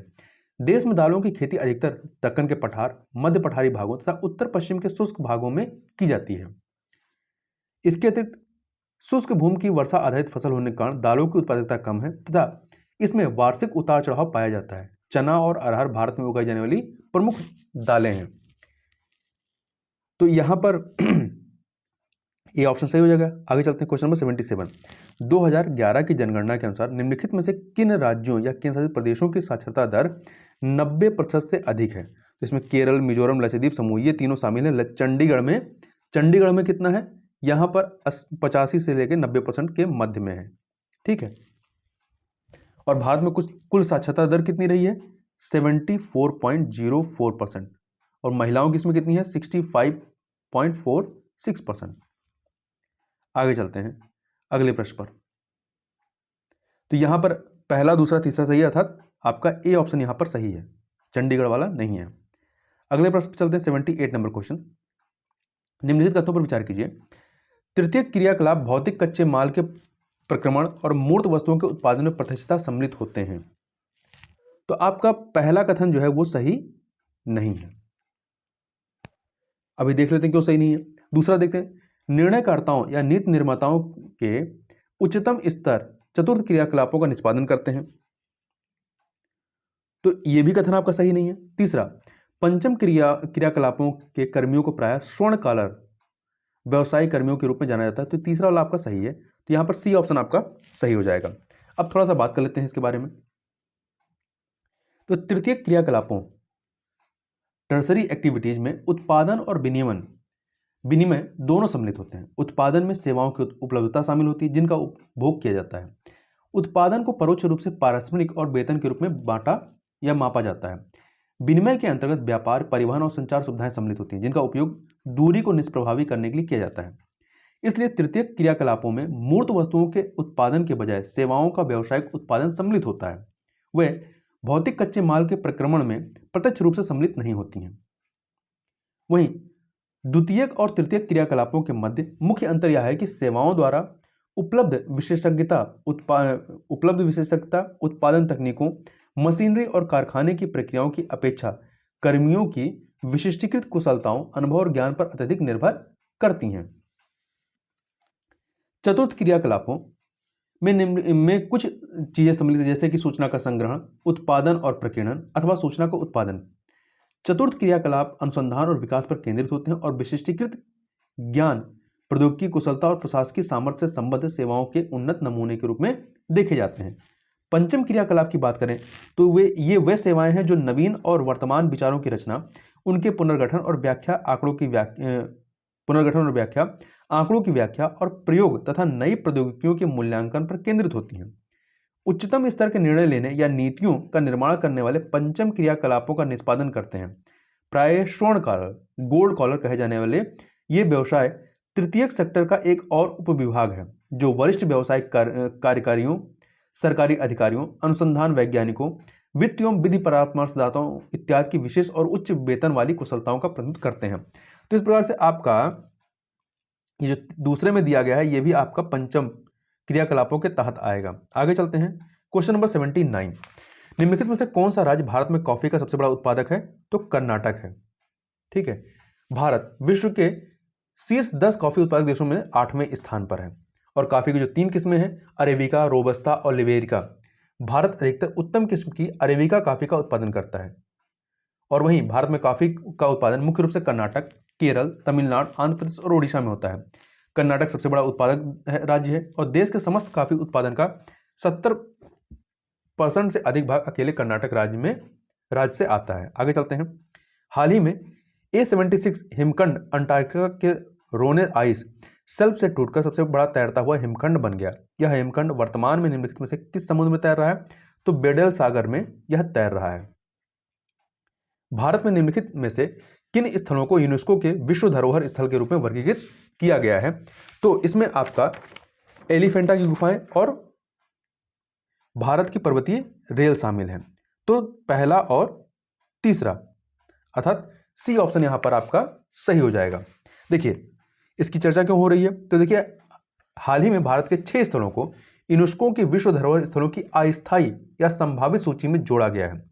देश में दालों की खेती अधिकतर दक्कन के पठार, मध्य पठारी भागों तथा उत्तर पश्चिम के शुष्क भागों में की जाती है। इसके अतिरिक्त शुष्क भूमि की वर्षा आधारित फसल होने के कारण दालों की उत्पादकता कम है तथा इसमें वार्षिक उतार चढ़ाव पाया जाता है। चना और अरहर भारत में उगाई जाने वाली प्रमुख दालें हैं। तो यहां पर ये ऑप्शन सही हो जाएगा। आगे चलते हैं क्वेश्चन नंबर 77। 2011 की जनगणना के अनुसार निम्नलिखित में से किन राज्यों या केंद्र शासित प्रदेशों की साक्षरता दर 90% से अधिक है। तो इसमें केरल, मिजोरम, लक्षद्वीप, समूह ये तीनों शामिल हैं। चंडीगढ़ में कितना है, यहां पर 85 से लेकर 90% के मध्य में है। ठीक है। और भारत में कुल साक्षरता दर कितनी रही है, 74.04%। और महिलाओं की इसमें कितनी है, 65.46%। आगे चलते हैं अगले प्रश्न पर। तो यहां पर पहला, दूसरा, तीसरा सही है, अर्थात आपका ए ऑप्शन यहां पर सही है, चंडीगढ़ वाला नहीं है। अगले प्रश्न पर चलते हैं 78 नंबर क्वेश्चन। निम्नलिखित कथनों पर विचार कीजिए। तृतीयक क्रियाकलाप भौतिक कच्चे माल के प्रक्रमण और मूर्त वस्तुओं के उत्पादन में प्रत्यक्षता सम्मिलित होते हैं। तो आपका पहला कथन जो है वो सही नहीं है। अभी देख लेते हैं क्यों सही नहीं है। दूसरा देखते हैं, निर्णयकर्ताओं या नीति निर्माताओं के उच्चतम स्तर चतुर्थ क्रियाकलापों का निष्पादन करते हैं। तो यह भी कथन आपका सही नहीं है। तीसरा, पंचम क्रियाकलापों के कर्मियों को प्रायः स्वर्ण कॉलर व्यवसायिक कर्मियों के रूप में जाना जाता है। तो तीसरा वाला आपका सही है। तो यहां पर सी ऑप्शन आपका सही हो जाएगा। अब थोड़ा सा बात कर लेते हैं इसके बारे में। तो तृतीय क्रियाकलापों टर्सरी एक्टिविटीज में उत्पादन और विनिमय दोनों सम्मिलित होते हैं। उत्पादन में सेवाओं की उपलब्धता शामिल होती है जिनका उपभोग किया जाता है। उत्पादन को परोक्ष रूप से पारस्परिक और वेतन के रूप में बांटा या मापा जाता है। विनिमय के अंतर्गत व्यापार, परिवहन और संचार सुविधाएं सम्मिलित होती हैं जिनका उपयोग दूरी को निष्प्रभावी करने के लिए किया जाता है। इसलिए तृतीय क्रियाकलापों में मूर्त वस्तुओं के उत्पादन के बजाय सेवाओं का व्यावसायिक उत्पादन सम्मिलित होता है। वे भौतिक कच्चे माल के प्रक्रमण में प्रत्यक्ष रूप से सम्मिलित नहीं होती हैं। वहीं द्वितीयक और तृतीयक क्रियाकलापों के मध्य मुख्य अंतर यह है कि सेवाओं द्वारा उपलब्ध विशेषज्ञता, उत्पादन तकनीकों, मशीनरी और कारखाने की प्रक्रियाओं की अपेक्षा कर्मियों की विशिष्टीकृत कुशलताओं, अनुभव और ज्ञान पर अत्यधिक निर्भर करती हैं। चतुर्थ क्रियाकलापों में कुछ चीजें सम्मिलित हैं जैसे कि सूचना का संग्रहण, उत्पादन और प्रकीर्णन अथवा सूचना का उत्पादन। चतुर्थ क्रियाकलाप अनुसंधान और विकास पर केंद्रित होते हैं और विशिष्टीकृत ज्ञान, प्रौद्योगिकी कुशलता और प्रशासकीय सामर्थ्य से संबद्ध सेवाओं के उन्नत नमूने के रूप में देखे जाते हैं। पंचम क्रियाकलाप की बात करें तो वे सेवाएं हैं जो नवीन और वर्तमान विचारों की रचना, उनके पुनर्गठन और व्याख्या, आंकड़ों की व्याख्या और प्रयोग तथा नई प्रौद्योगिकियों के मूल्यांकन पर केंद्रित होती हैं। उच्चतम स्तर के निर्णय लेने या नीतियों का निर्माण करने वाले पंचम क्रियाकलापों का निष्पादन करते हैं। प्राय स्वर्ण कॉलर, गोल्ड कॉलर कहे जाने वाले ये व्यवसाय तृतीयक सेक्टर का एक और उपविभाग है जो वरिष्ठ व्यावसायिक कार्यकारियों, सरकारी अधिकारियों, अनुसंधान वैज्ञानिकों, वित्त एवं विधि परामर्शदाताओं इत्यादि की विशेष और उच्च वेतन वाली कुशलताओं का प्रतिनिधित्व करते हैं। तो इस प्रकार से आपका ये जो दूसरे में दिया गया है ये भी आपका पंचम क्रियाकलापों के तहत आएगा। आगे चलते हैं, क्वेश्चन नंबर 79, निम्नलिखित में से कौन सा राज्य भारत में कॉफी का सबसे बड़ा उत्पादक है? तो कर्नाटक है। ठीक है, भारत विश्व के शीर्ष 10 कॉफी उत्पादक देशों में 8वें स्थान पर है और कॉफी की जो 3 किस्में हैं, अरेबिका, रोबस्ता और लिबेरिका, भारत अधिकतर उत्तम किस्म की अरेबिका कॉफी का उत्पादन करता है और वहीं भारत में कॉफी का उत्पादन मुख्य रूप से कर्नाटक, केरल, तमिलनाडु, आंध्र प्रदेश और ओडिशा में होता है। कर्नाटक सबसे बड़ा उत्पादक राज्य है और देश के समस्त कॉफी उत्पादन का 70% से अधिक भाग अकेले कर्नाटक राज्य से आता है। आगे चलते हैं, हाल ही में A76 हिमखंड अंटार्कटिका के रोने आइस शेल्फ से टूटकर सबसे बड़ा तैरता हुआ हिमखंड बन गया। यह हिमखंड वर्तमान में निम्नलिखित में से किस समुद्र में तैर रहा है? तो बेडल सागर में यह तैर रहा है। भारत में निम्नलिखित में से किन स्थलों को यूनेस्को के विश्व धरोहर स्थल के रूप में वर्गीकृत किया गया है? तो इसमें आपका एलिफेंटा की गुफाएं और भारत की पर्वतीय रेल शामिल हैं। तो पहला और तीसरा अर्थात सी ऑप्शन यहां पर आपका सही हो जाएगा। देखिए इसकी चर्चा क्यों हो रही है? तो देखिए हाल ही में भारत के 6 स्थलों को यूनेस्को की विश्व धरोहर स्थलों की अस्थायी या संभावित सूची में जोड़ा गया है।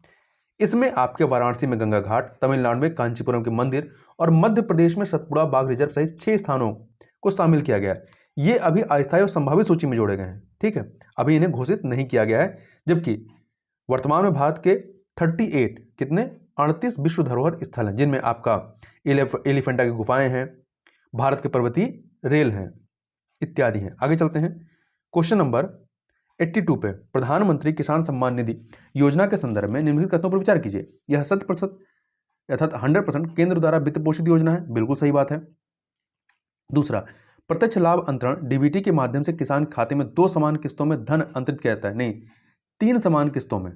इसमें आपके वाराणसी में गंगा घाट, तमिलनाडु में कांचीपुरम के मंदिर और मध्य प्रदेश में सतपुड़ा बाघ रिजर्व सहित 6 स्थानों को शामिल किया गया है। ये अभी अस्थायी और संभावित सूची में जोड़े गए हैं। ठीक है, अभी इन्हें घोषित नहीं किया गया है, जबकि वर्तमान में भारत के 38 विश्व धरोहर स्थल हैं जिनमें आपका एलिफेंटा की गुफाएं हैं, भारत के पर्वतीय रेल हैं इत्यादि हैं। आगे चलते हैं, क्वेश्चन नंबर 82 पे, प्रधानमंत्री किसान सम्मान निधि योजना के संदर्भ में निम्नलिखित कथनों पर विचार कीजिए। यह 100% अर्थात 100% केंद्र द्वारा वित्त पोषित योजना है, बिल्कुल सही बात है। दूसरा, प्रत्यक्ष लाभ अंतरण डीबीटी के माध्यम से किसान खाते में 2 समान किस्तों में धन अंतरित किया जाता है, नहीं 3 समान किस्तों में,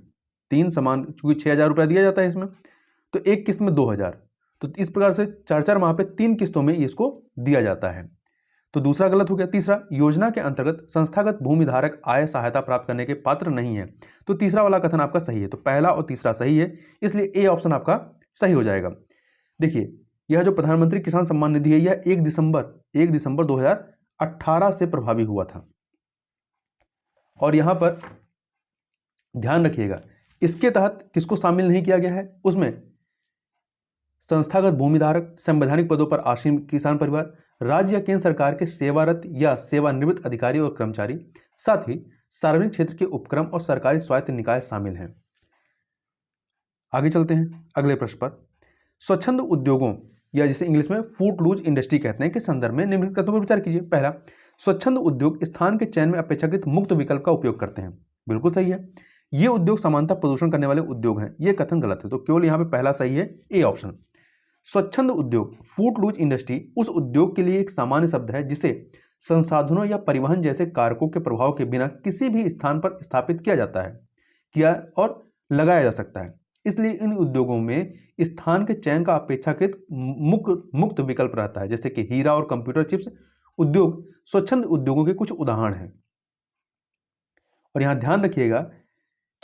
3 समान, चूंकि 6,000 रुपया दिया जाता है इसमें, तो एक किस्त में 2,000, तो इस प्रकार से 4-4 माह पे 3 किस्तों में इसको दिया जाता है। तो दूसरा गलत हो गया। तीसरा, योजना के अंतर्गत संस्थागत भूमि धारक आय सहायता प्राप्त करने के पात्र नहीं है, तो तीसरा वाला कथन आपका सही है। तो पहला और तीसरा सही है, इसलिए ए ऑप्शन आपका सही हो जाएगा। देखिए यह जो प्रधानमंत्री किसान सम्मान निधि है यह 1 दिसंबर 2018 से प्रभावी हुआ था और यहां पर ध्यान रखिएगा इसके तहत किसको शामिल नहीं किया गया है? उसमें संस्थागत भूमिधारक, संवैधानिक पदों पर आसीन किसान परिवार, राज्य या केंद्र सरकार के सेवारत या सेवानिवृत्त अधिकारी और कर्मचारी, साथ ही सार्वजनिक क्षेत्र के उपक्रम और सरकारी स्वायत्त निकाय शामिल हैं। आगे चलते हैं अगले प्रश्न पर, स्वच्छंद उद्योगों या जिसे इंग्लिश में फूटलूज इंडस्ट्री कहते हैं के संदर्भ में निम्नलिखित कथनों पर विचार कीजिए। पहला, स्वच्छंद उद्योग स्थान के चयन में अपेक्षाकृत मुक्त विकल्प का उपयोग करते हैं, बिल्कुल सही है। ये उद्योग समानता प्रदूषण करने वाले उद्योग हैं, ये कथन गलत है, तो केवल यहाँ पे पहला सही है, ए ऑप्शन। स्वच्छंद उद्योग फूटलूज इंडस्ट्री उस उद्योग के लिए एक सामान्य शब्द है जिसे संसाधनों या परिवहन जैसे कारकों के प्रभाव के बिना किसी भी स्थान पर स्थापित किया जाता है, किया और लगाया जा सकता है। इसलिए इन उद्योगों में स्थान के चयन का अपेक्षाकृत मुक्त विकल्प रहता है, जैसे कि हीरा और कंप्यूटर चिप्स उद्योग स्वच्छंद उद्योगों के कुछ उदाहरण हैं। और यहां ध्यान रखिएगा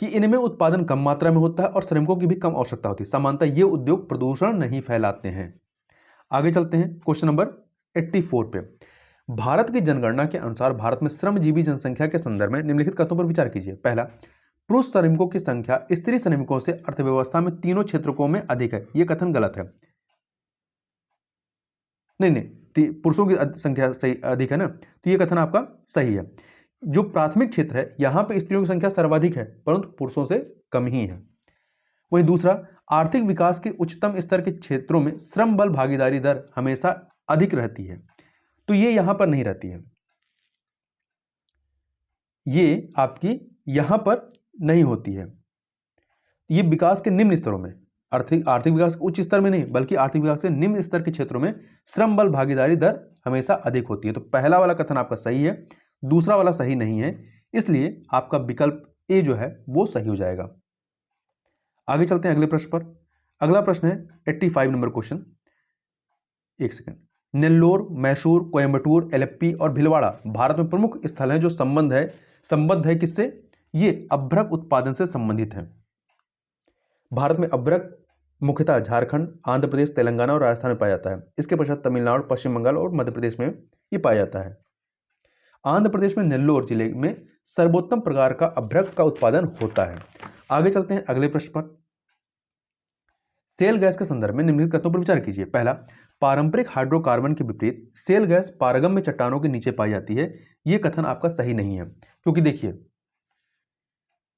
कि इनमें उत्पादन कम मात्रा में होता है और श्रमिकों की भी कम आवश्यकता होती है। सामान्यतः ये उद्योग प्रदूषण नहीं फैलाते हैं। आगे चलते हैं क्वेश्चन नंबर 84 पे, भारत की जनगणना के अनुसार भारत में श्रमजीवी जनसंख्या के संदर्भ में निम्नलिखित कथनों पर विचार कीजिए। पहला, पुरुष श्रमिकों की संख्या स्त्री श्रमिकों से अर्थव्यवस्था में तीनों क्षेत्रों में अधिक है, यह कथन गलत है। नहीं, पुरुषों की संख्या सही अधिक है ना, तो यह कथन आपका सही है। जो प्राथमिक क्षेत्र है यहां पर स्त्रियों की संख्या सर्वाधिक है परंतु पुरुषों से कम ही है। वहीं दूसरा, आर्थिक विकास के उच्चतम स्तर के क्षेत्रों में श्रम बल भागीदारी दर हमेशा अधिक रहती है, तो ये यहां पर नहीं रहती है, ये आपकी यहां पर नहीं होती है। ये विकास के निम्न स्तरों में, आर्थिक विकास के उच्च स्तर में नहीं बल्कि आर्थिक विकास के निम्न स्तर के क्षेत्रों में श्रम बल भागीदारी दर हमेशा अधिक होती है। तो पहला वाला कथन आपका सही है, दूसरा वाला सही नहीं है, इसलिए आपका विकल्प ए जो है वो सही हो जाएगा। आगे चलते हैं अगले प्रश्न पर। अगला प्रश्न है 85 नंबर क्वेश्चन, एक सेकंड। नेल्लोर, मैसूर, कोयम्बटूर, एलेप्पी और भिलवाड़ा भारत में प्रमुख स्थल हैं जो संबद्ध है किससे? ये अभ्रक उत्पादन से संबंधित हैं। भारत में अभ्रक मुख्यतः झारखंड, आंध्र प्रदेश, तेलंगाना और राजस्थान में पाया जाता है। इसके पश्चात तमिलनाडु, पश्चिम बंगाल और मध्य प्रदेश में ये पाया जाता है। आंध्र प्रदेश में नेल्लोर जिले में सर्वोत्तम प्रकार का अभ्रक का उत्पादन होता है। आगे चलते हैं अगले प्रश्न पर। सेल गैस के संदर्भ में निम्नलिखित कथनों पर विचार कीजिए। पहला, पारंपरिक हाइड्रोकार्बन के विपरीत सेल गैस पारगम्य चट्टानों के नीचे पाई जाती है। यह कथन आपका सही नहीं है, क्योंकि देखिए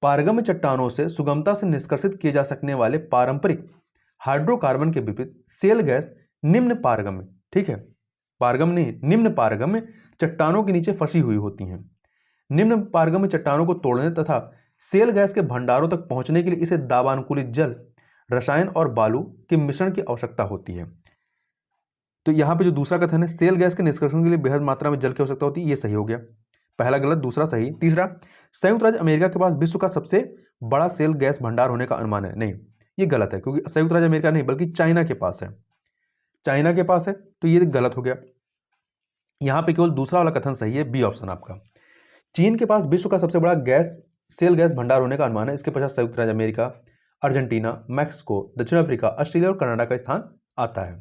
पारगम्य चट्टानों से सुगमता से निष्कर्षित किए जा सकने वाले पारंपरिक हाइड्रोकार्बन के विपरीत सेल गैस निम्न पारगम्य, ठीक है, पारगम्य नहीं, निम्न पारगम्य चट्टानों के नीचे फंसी हुई होती हैं। निम्न पारगम्य चट्टानों को तोड़ने तथा सेल गैस के भंडारों तक पहुंचने के लिए इसे दाबानुकूलित जल, रसायन और बालू के मिश्रण की आवश्यकता होती है। तो यहां पे जो दूसरा कथन है, सेल गैस के निष्कर्षण के लिए बेहद मात्रा में जल की आवश्यकता होती है, ये सही हो गया। पहला गलत, दूसरा सही। तीसरा, संयुक्त राज्य अमेरिका के पास विश्व का सबसे बड़ा सेल गैस भंडार होने का अनुमान है। नहीं, ये गलत है, क्योंकि संयुक्त राज्य अमेरिका नहीं बल्कि चाइना के पास है। चाइना के पास है, तो ये गलत हो गया। यहां पे केवल दूसरा वाला कथन सही है, बी ऑप्शन आपका। चीन के पास विश्व का सबसे बड़ा सेल गैस भंडार होने का अनुमान है। इसके पश्चात संयुक्त राज्य अमेरिका, अर्जेंटीना, मैक्सिको, दक्षिण अफ्रीका, ऑस्ट्रेलिया और कनाडा का स्थान आता है।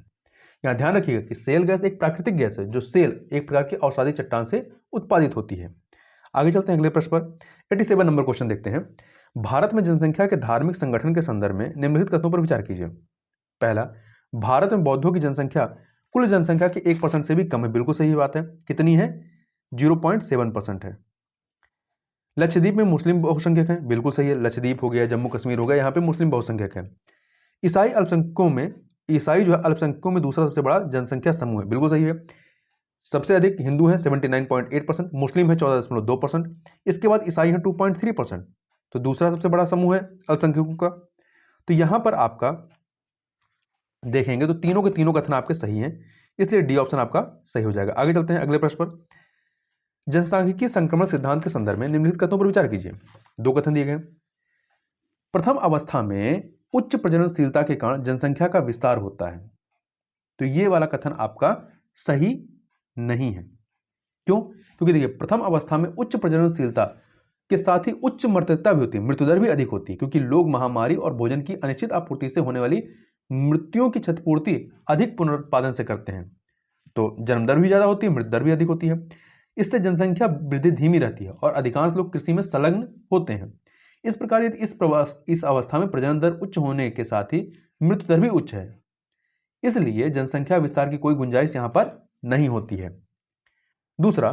यहां ध्यान रखिएगा कि सेल गैस एक प्राकृतिक गैस है जो सेल, एक प्रकार की औषधि चट्टान से उत्पादित होती है। आगे चलते हैं अगले प्रश्न पर। 87 नंबर क्वेश्चन देखते हैं। भारत में जनसंख्या के धार्मिक संगठन के संदर्भ में निम्नलिखित कथनों पर विचार कीजिए। पहला, भारत में बौद्धों की जनसंख्या कुल जनसंख्या के 1% से भी कम है। बिल्कुल सही बात है। कितनी है? 0.7% है। लक्षद्वीप में मुस्लिम बहुसंख्यक हैं। बिल्कुल सही है। लक्षद्वीप हो गया, जम्मू कश्मीर हो गया, यहाँ पे मुस्लिम बहुसंख्यक हैं। ईसाई जो है अल्पसंख्यकों में दूसरा सबसे बड़ा जनसंख्या समूह है। बिल्कुल सही है। सबसे अधिक हिंदू हैं 79.8%, मुस्लिम है 14.2%, इसके बाद ईसाई हैं 2.3%। तो दूसरा सबसे बड़ा समूह है अल्पसंख्यकों का। तो यहां पर आपका देखेंगे तो तीनों के तीनों कथन आपके सही हैं, इसलिए डी ऑप्शन आपका सही हो जाएगा। आगे चलते हैं अगले प्रश्न पर। जनसांख्यिकीय संक्रमण सिद्धांत के संदर्भ में निम्नलिखित कथनों पर विचार कीजिए। दो कथन दिए गए। प्रथम अवस्था में उच्च प्रजननशीलता के कारण जनसंख्या का विस्तार होता है। तो ये वाला कथन आपका सही नहीं है। क्यों? क्योंकि देखिए प्रथम अवस्था में उच्च प्रजननशीलता के साथ ही उच्च मृत्यता भी होती है, मृत्यु दर भी अधिक होती है, क्योंकि लोग महामारी और भोजन की अनिश्चित आपूर्ति से होने वाली मृत्युओं की क्षतिपूर्ति अधिक पुनरुत्पादन से करते हैं। तो जन्म दर भी ज्यादा होती है, मृत्यु दर भी अधिक होती है। इससे जनसंख्या वृद्धि धीमी रहती है और अधिकांश लोग कृषि में संलग्न होते हैं। इस प्रकार यदि इस अवस्था में प्रजनन दर उच्च होने के साथ ही मृत्यु दर भी उच्च है, इसलिए जनसंख्या विस्तार की कोई गुंजाइश यहां पर नहीं होती है। दूसरा,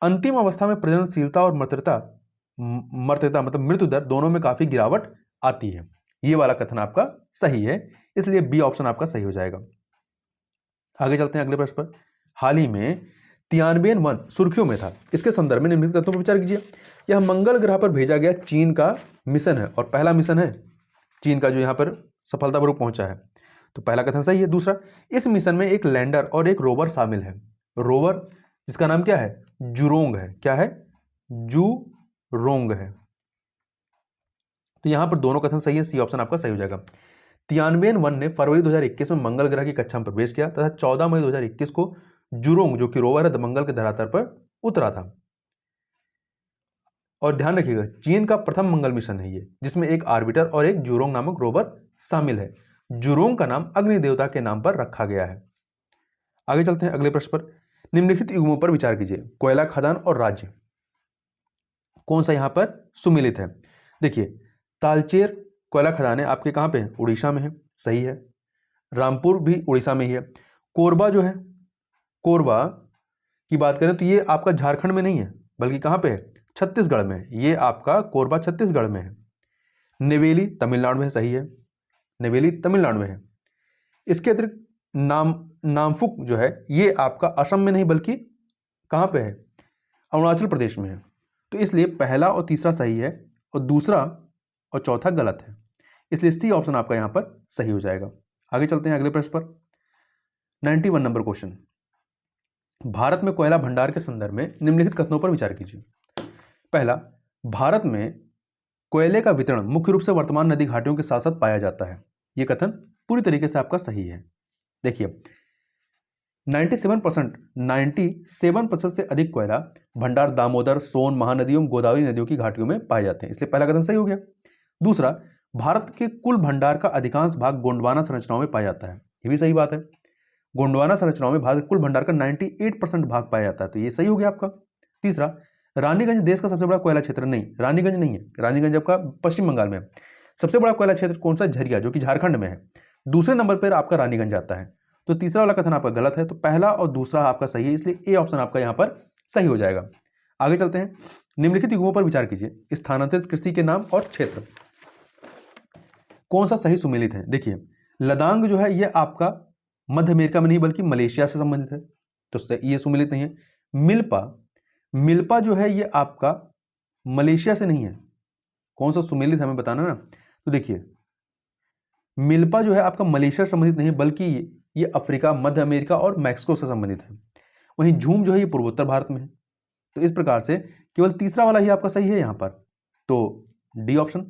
अंतिम अवस्था में प्रजननशीलता और मर्त्यता मतलब मृत्यु दर दोनों में काफी गिरावट आती है। यह वाला कथन आपका सही है, इसलिए बी ऑप्शन आपका सही हो जाएगा। आगे चलते हैं अगले प्रश्न पर। हाल ही में तियानबेन-1 सुर्खियों में था। इसके संदर्भ में निम्नलिखित कथनों पर विचार कीजिए। यह मंगल ग्रह पर भेजा गया चीन का मिशन है और पहला मिशन है चीन का जो यहां पर सफलतापूर्वक पहुंचा है। तो पहला कथन सही है। दूसरा, इस मिशन में एक लैंडर और एक रोवर शामिल है। रोवर जिसका नाम क्या है? जुरोंग है। क्या है? जुरोंग है। तो यहां पर दोनों कथन सही है, सी ऑप्शन आपका सही हो जाएगा। तियानबेन-1 ने फरवरी 2021 में मंगल ग्रह की कक्षा में प्रवेश किया तथा 14 मई 2021 को जुरोंग जो कि रोवर है मंगल के धरातल पर उतरा था। और ध्यान रखिएगा चीन का प्रथम मंगल मिशन है ये, जिसमें एक आर्बिटर और एक जुरोंग नामक रोवर शामिल है। जुरोंग का नाम अग्नि देवता के नाम पर रखा गया है। आगे चलते हैं अगले प्रश्न पर। निम्नलिखित युग्मों पर विचार कीजिए। कोयला खदान और राज्य कौन सा यहां पर सुमिलित है? देखिए तालचेर कोयला खदानें आपके कहां पे हैं? उड़ीसा में है। सही है। रामपुर भी उड़ीसा में ही है। कोरबा जो है, कोरबा की बात करें तो ये आपका झारखंड में नहीं है बल्कि कहां पे है? छत्तीसगढ़ में है। ये आपका कोरबा छत्तीसगढ़ में है। नेवेली तमिलनाडु में। सही है, नेवेली तमिलनाडु में है। इसके अतिरिक्त नामफुक जो है ये आपका असम में नहीं बल्कि कहां पे है? अरुणाचल प्रदेश में है। तो इसलिए पहला और तीसरा सही है और दूसरा और चौथा गलत है, इसलिए सी ऑप्शन आपका यहां पर सही हो जाएगा। आगे चलते हैं अगले प्रश्न पर। 91 नंबर क्वेश्चन। भारत में कोयला भंडार के संदर्भ में निम्नलिखित कथनों पर विचार कीजिए। पहला, भारत में कोयले का वितरण मुख्य रूप से वर्तमान नदी घाटियों के साथ साथ पाया जाता है। यह कथन पूरी तरीके से आपका सही है। देखिए 97% से अधिक कोयला भंडार दामोदर, सोन, महानदी एवं गोदावरी नदियों की घाटियों में पाए जाते हैं, इसलिए पहला कथन सही हो गया। दूसरा, भारत के कुल भंडार का अधिकांश भाग गोंडवाना संरचनाओं में पाया जाता है, ये भी सही बात है। गोंडवाना संरचनाओं में भारत के कुल भंडार का 98% भाग पाया जाता है, तो ये सही हो गया आपका। तीसरा, रानीगंज देश का सबसे बड़ा कोयला क्षेत्र नहीं, रानीगंज नहीं है, रानीगंज आपका पश्चिम बंगाल में है। सबसे बड़ा कोयला क्षेत्र कौन सा? झरिया, जो कि झारखंड में है। दूसरे नंबर पर आपका रानीगंज आता है, तो तीसरा वाला कथन आपका गलत है, तो पहला और दूसरा आपका सही है, इसलिए ए ऑप्शन आपका यहां पर सही हो जाएगा। आगे चलते हैं। निम्नलिखित युग्मों पर विचार कीजिए। स्थानांतरित कृषि के नाम और क्षेत्र कौन सा सही सुमेलित है? देखिए लदांग जो है ये आपका मध्य अमेरिका में नहीं बल्कि मलेशिया से संबंधित है, तो ये सुमेलित नहीं है। मिल्पा जो है ये आपका मलेशिया से नहीं है। कौन सा सुमेलित हमें बताना ना। तो देखिए मिल्पा जो है आपका मलेशिया से संबंधित नहीं है बल्कि ये अफ्रीका, मध्य अमेरिका और मैक्सिको से संबंधित है। वहीं झूम जो है ये पूर्वोत्तर भारत में है। तो इस प्रकार से केवल तीसरा वाला ही आपका सही है यहां पर, तो डी ऑप्शन।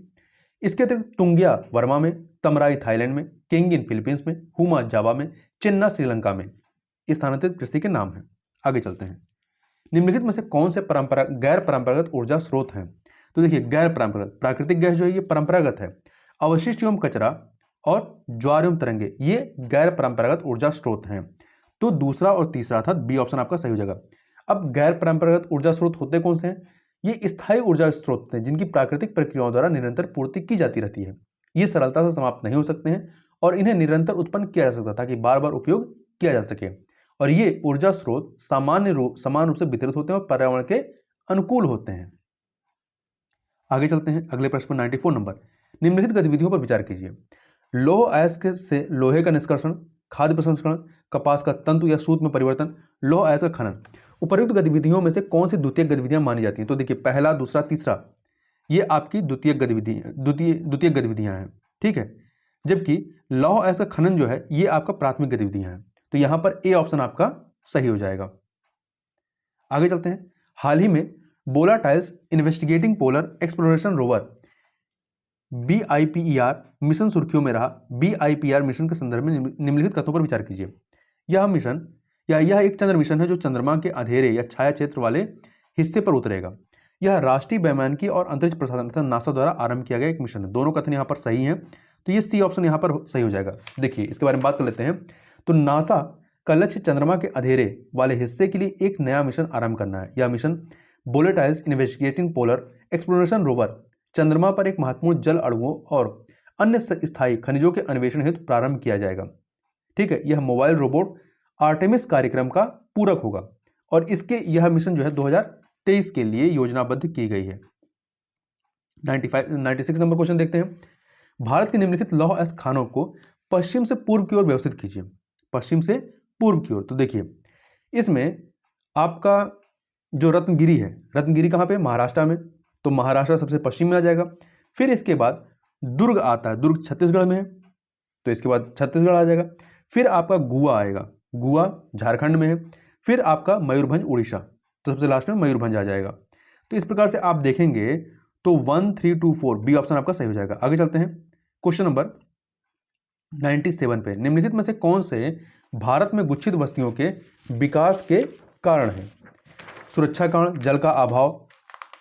इसके अतिरिक्त तुंगिया वर्मा में, तमराई थाईलैंड में, केंगिन फिलीपींस में, हुमा जावा में, चिन्ना श्रीलंका में स्थानांतरित कृषि के नाम है। आगे चलते हैं। निम्नलिखित में से कौन से गैर परंपरागत ऊर्जा स्रोत हैं? तो देखिए गैर परंपरागत, प्राकृतिक गैस जो है ये परंपरागत है, अवशिष्ट एवं कचरा और ज्वार एवं तरंगे ये गैर परंपरागत ऊर्जा स्रोत हैं। तो दूसरा और तीसरा अर्थात बी ऑप्शन आपका सही हो जाएगा। अब गैर परंपरागत ऊर्जा स्रोत होते कौन से हैं? ये स्थायी ऊर्जा स्रोत हैं जिनकी प्राकृतिक प्रक्रियाओं द्वारा निरंतर पूर्ति की जाती रहती है। ये सरलता से समाप्त नहीं हो सकते हैं और इन्हें निरंतर उत्पन्न किया जा सकता ताकि बार बार उपयोग किया जा सके। और ये ऊर्जा स्रोत समान रूप से वितरित होते हैं और पर्यावरण के अनुकूल होते हैं। आगे चलते हैं अगले प्रश्न 94 नंबर। निम्नलिखित गतिविधियों पर विचार कीजिए। लौह अयस्क से लोहे का निष्कर्षण, खाद्य प्रसंस्करण, कपास का तंतु या सूत में परिवर्तन, लौह अयस्क का खनन। उपर्युक्त गतिविधियों में से कौन सी द्वितीयक गतिविधियां मानी जाती हैं? तो देखिए पहला, दूसरा, तीसरा ये आपकी द्वितीयक गतिविधियां हैं, ठीक है। जबकि लौह अयस्क का खनन जो है ये आपका प्राथमिक गतिविधियां हैं, तो यहां पर ए ऑप्शन आपका सही हो जाएगा। आगे चलते हैं। हाल ही में volatiles investigating polar exploration rover BIPER mission सुर्खियों में रहा। BIPER मिशन के संदर्भ में निम्नलिखित कथनों पर विचार कीजिए। यह एक चंद्र मिशन है जो चंद्रमा के अंधेरे या छाया क्षेत्र वाले हिस्से पर उतरेगा। यह राष्ट्रीय वैमानिकी और अंतरिक्ष प्रसाधन तथा नासा द्वारा आरंभ किया गया एक मिशन है। दोनों कथन यहाँ पर सही हैं, तो ये सी ऑप्शन यहाँ पर सही हो जाएगा। देखिए इसके बारे में बात कर लेते हैं। तो नासा का लक्ष्य चंद्रमा के अंधेरे वाले हिस्से के लिए एक नया मिशन आरंभ करना है। यह mission volatiles investigating polar exploration rover चंद्रमा पर एक महत्वपूर्ण जल अणुओं और अन्य स्थायी खनिजों के अन्वेषण हेतु प्रारंभ किया जाएगा, ठीक है। यह मोबाइल रोबोट आर्टेमिस कार्यक्रम का पूरक होगा और यह मिशन जो है 2023 के लिए योजनाबद्ध की गई है। 96 नंबर क्वेश्चन देखते हैं। भारत के निम्नलिखित लौह अयस्क खानों को पश्चिम से पूर्व की ओर व्यवस्थित कीजिए। पश्चिम से पूर्व की ओर, तो देखिए इसमें आपका जो रत्नगिरी है, रत्नगिरी कहाँ पे? महाराष्ट्र में, तो महाराष्ट्र सबसे पश्चिम में आ जाएगा। फिर इसके बाद दुर्ग आता है, दुर्ग छत्तीसगढ़ में है, तो इसके बाद छत्तीसगढ़ आ जाएगा। फिर आपका गुआ आएगा, गुआ झारखंड में है। फिर आपका मयूरभंज उड़ीसा, तो सबसे लास्ट में मयूरभंज आ जाएगा। तो इस प्रकार से आप देखेंगे तो 1, 3, 2, 4 बी ऑप्शन आपका सही हो जाएगा। आगे चलते हैं क्वेश्चन नंबर 97 पे। निम्नलिखित में से कौन से भारत में गुच्छित बस्तियों के विकास के कारण है? सुरक्षा कारण, जल का अभाव,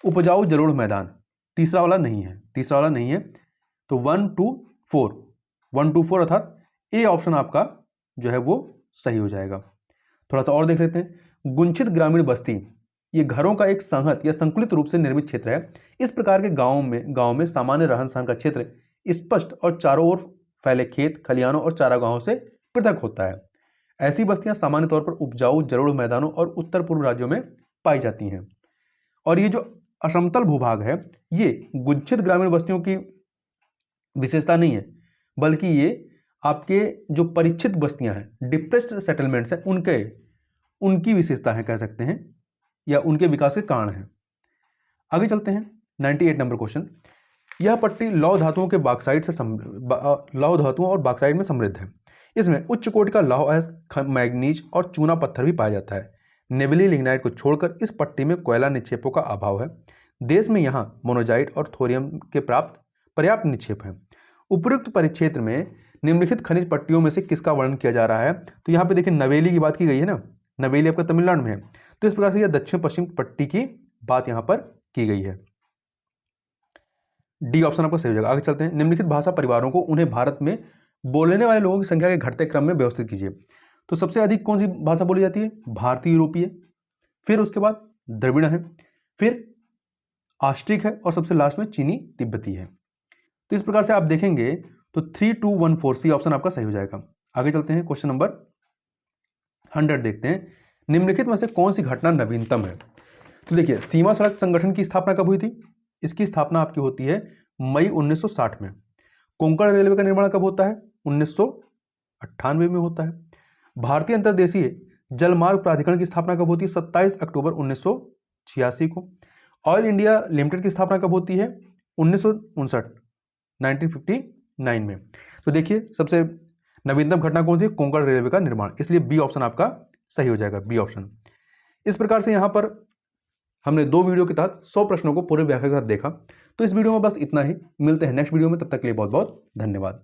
उपजाऊ जलोढ़ मैदान। तीसरा वाला नहीं है, तो 1, 2, 4 अर्थात ए ऑप्शन आपका जो है वो सही हो जाएगा। थोड़ा सा और देख लेते हैं। गुंचित ग्रामीण बस्ती ये घरों का एक संहत या संकुलित रूप से निर्मित क्षेत्र है। इस प्रकार के गांव में सामान्य रहन सहन का क्षेत्र स्पष्ट और चारों ओर फैले खेत, खलिहानों और चारागाहों से पृथक होता है। ऐसी बस्तियां सामान्य तौर पर उपजाऊ जलोढ़ मैदानों और उत्तर पूर्व राज्यों में पाई जाती हैं। और ये जो असमतल भूभाग है ये गुच्छित ग्रामीण बस्तियों की विशेषता नहीं है, बल्कि ये आपके जो परिचित बस्तियां हैं, डिप्रेस्ड सेटलमेंट्स हैं, उनकी विशेषता है कह सकते हैं, या उनके विकास के कारण है। आगे चलते हैं 98 नंबर क्वेश्चन। यह पट्टी लौह धातुओं और बॉक्साइट में समृद्ध है। इसमें उच्च कोटि का लौह अयस्क, मैग्नीज और चूना पत्थर भी पाया जाता है। नेबली लिग्नाइट को छोड़कर इस पट्टी में कोयला निक्षेपों का अभाव है। देश में यहाँ मोनोजाइट और थोरियम के पर्याप्त निक्षेप हैं। उपयुक्त परिक्षेत्र में निम्नलिखित खनिज पट्टियों में से किसका वर्णन किया जा रहा है? तो यहाँ पे देखिए नवेली की बात की गई है ना, नवेली आपका तमिलनाडु में है, तो इस प्रकार से यह दक्षिण पश्चिम पट्टी की बात यहाँ पर की गई है। डी ऑप्शन आपका सही हो जाएगा। आगे चलते हैं। निम्नलिखित भाषा परिवारों को उन्हें भारत में बोलने वाले लोगों की संख्या के घटते क्रम में व्यवस्थित कीजिए। तो सबसे अधिक कौन सी भाषा बोली जाती है? भारतीय यूरोपीय, फिर उसके बाद द्रविड़ है, फिर ऑस्ट्रिक है और सबसे लास्ट में चीनी तिब्बती है। तो इस प्रकार से आप देखेंगे तो 3214 सी ऑप्शन आपका सही हो जाएगा। आगे चलते हैं, क्वेश्चन नंबर 100 देखते हैं। निम्नलिखित में से कौन सी घटना नवीनतम है? तो देखिए सीमा सड़क संगठन की स्थापना कब हुई थी? इसकी स्थापना आपकी होती है मई 1960 में। कोंकण रेलवे का निर्माण कब होता है? 1998 में होता है। भारतीय अंतर्देशीय जलमार्ग प्राधिकरण की स्थापना कब होती है? 27 अक्टूबर 1986 को। ऑयल इंडिया लिमिटेड की स्थापना कब होती है? 1959 में। तो देखिए सबसे नवीनतम घटना कौन सी? कोंकण रेलवे का निर्माण, इसलिए बी ऑप्शन आपका सही हो जाएगा, बी ऑप्शन। इस प्रकार से यहां पर हमने 2 वीडियो के तहत 100 प्रश्नों को पूरे व्याख्या के साथ देखा। तो इस वीडियो में बस इतना ही, मिलते हैं नेक्स्ट वीडियो में, तब तक के लिए बहुत बहुत धन्यवाद।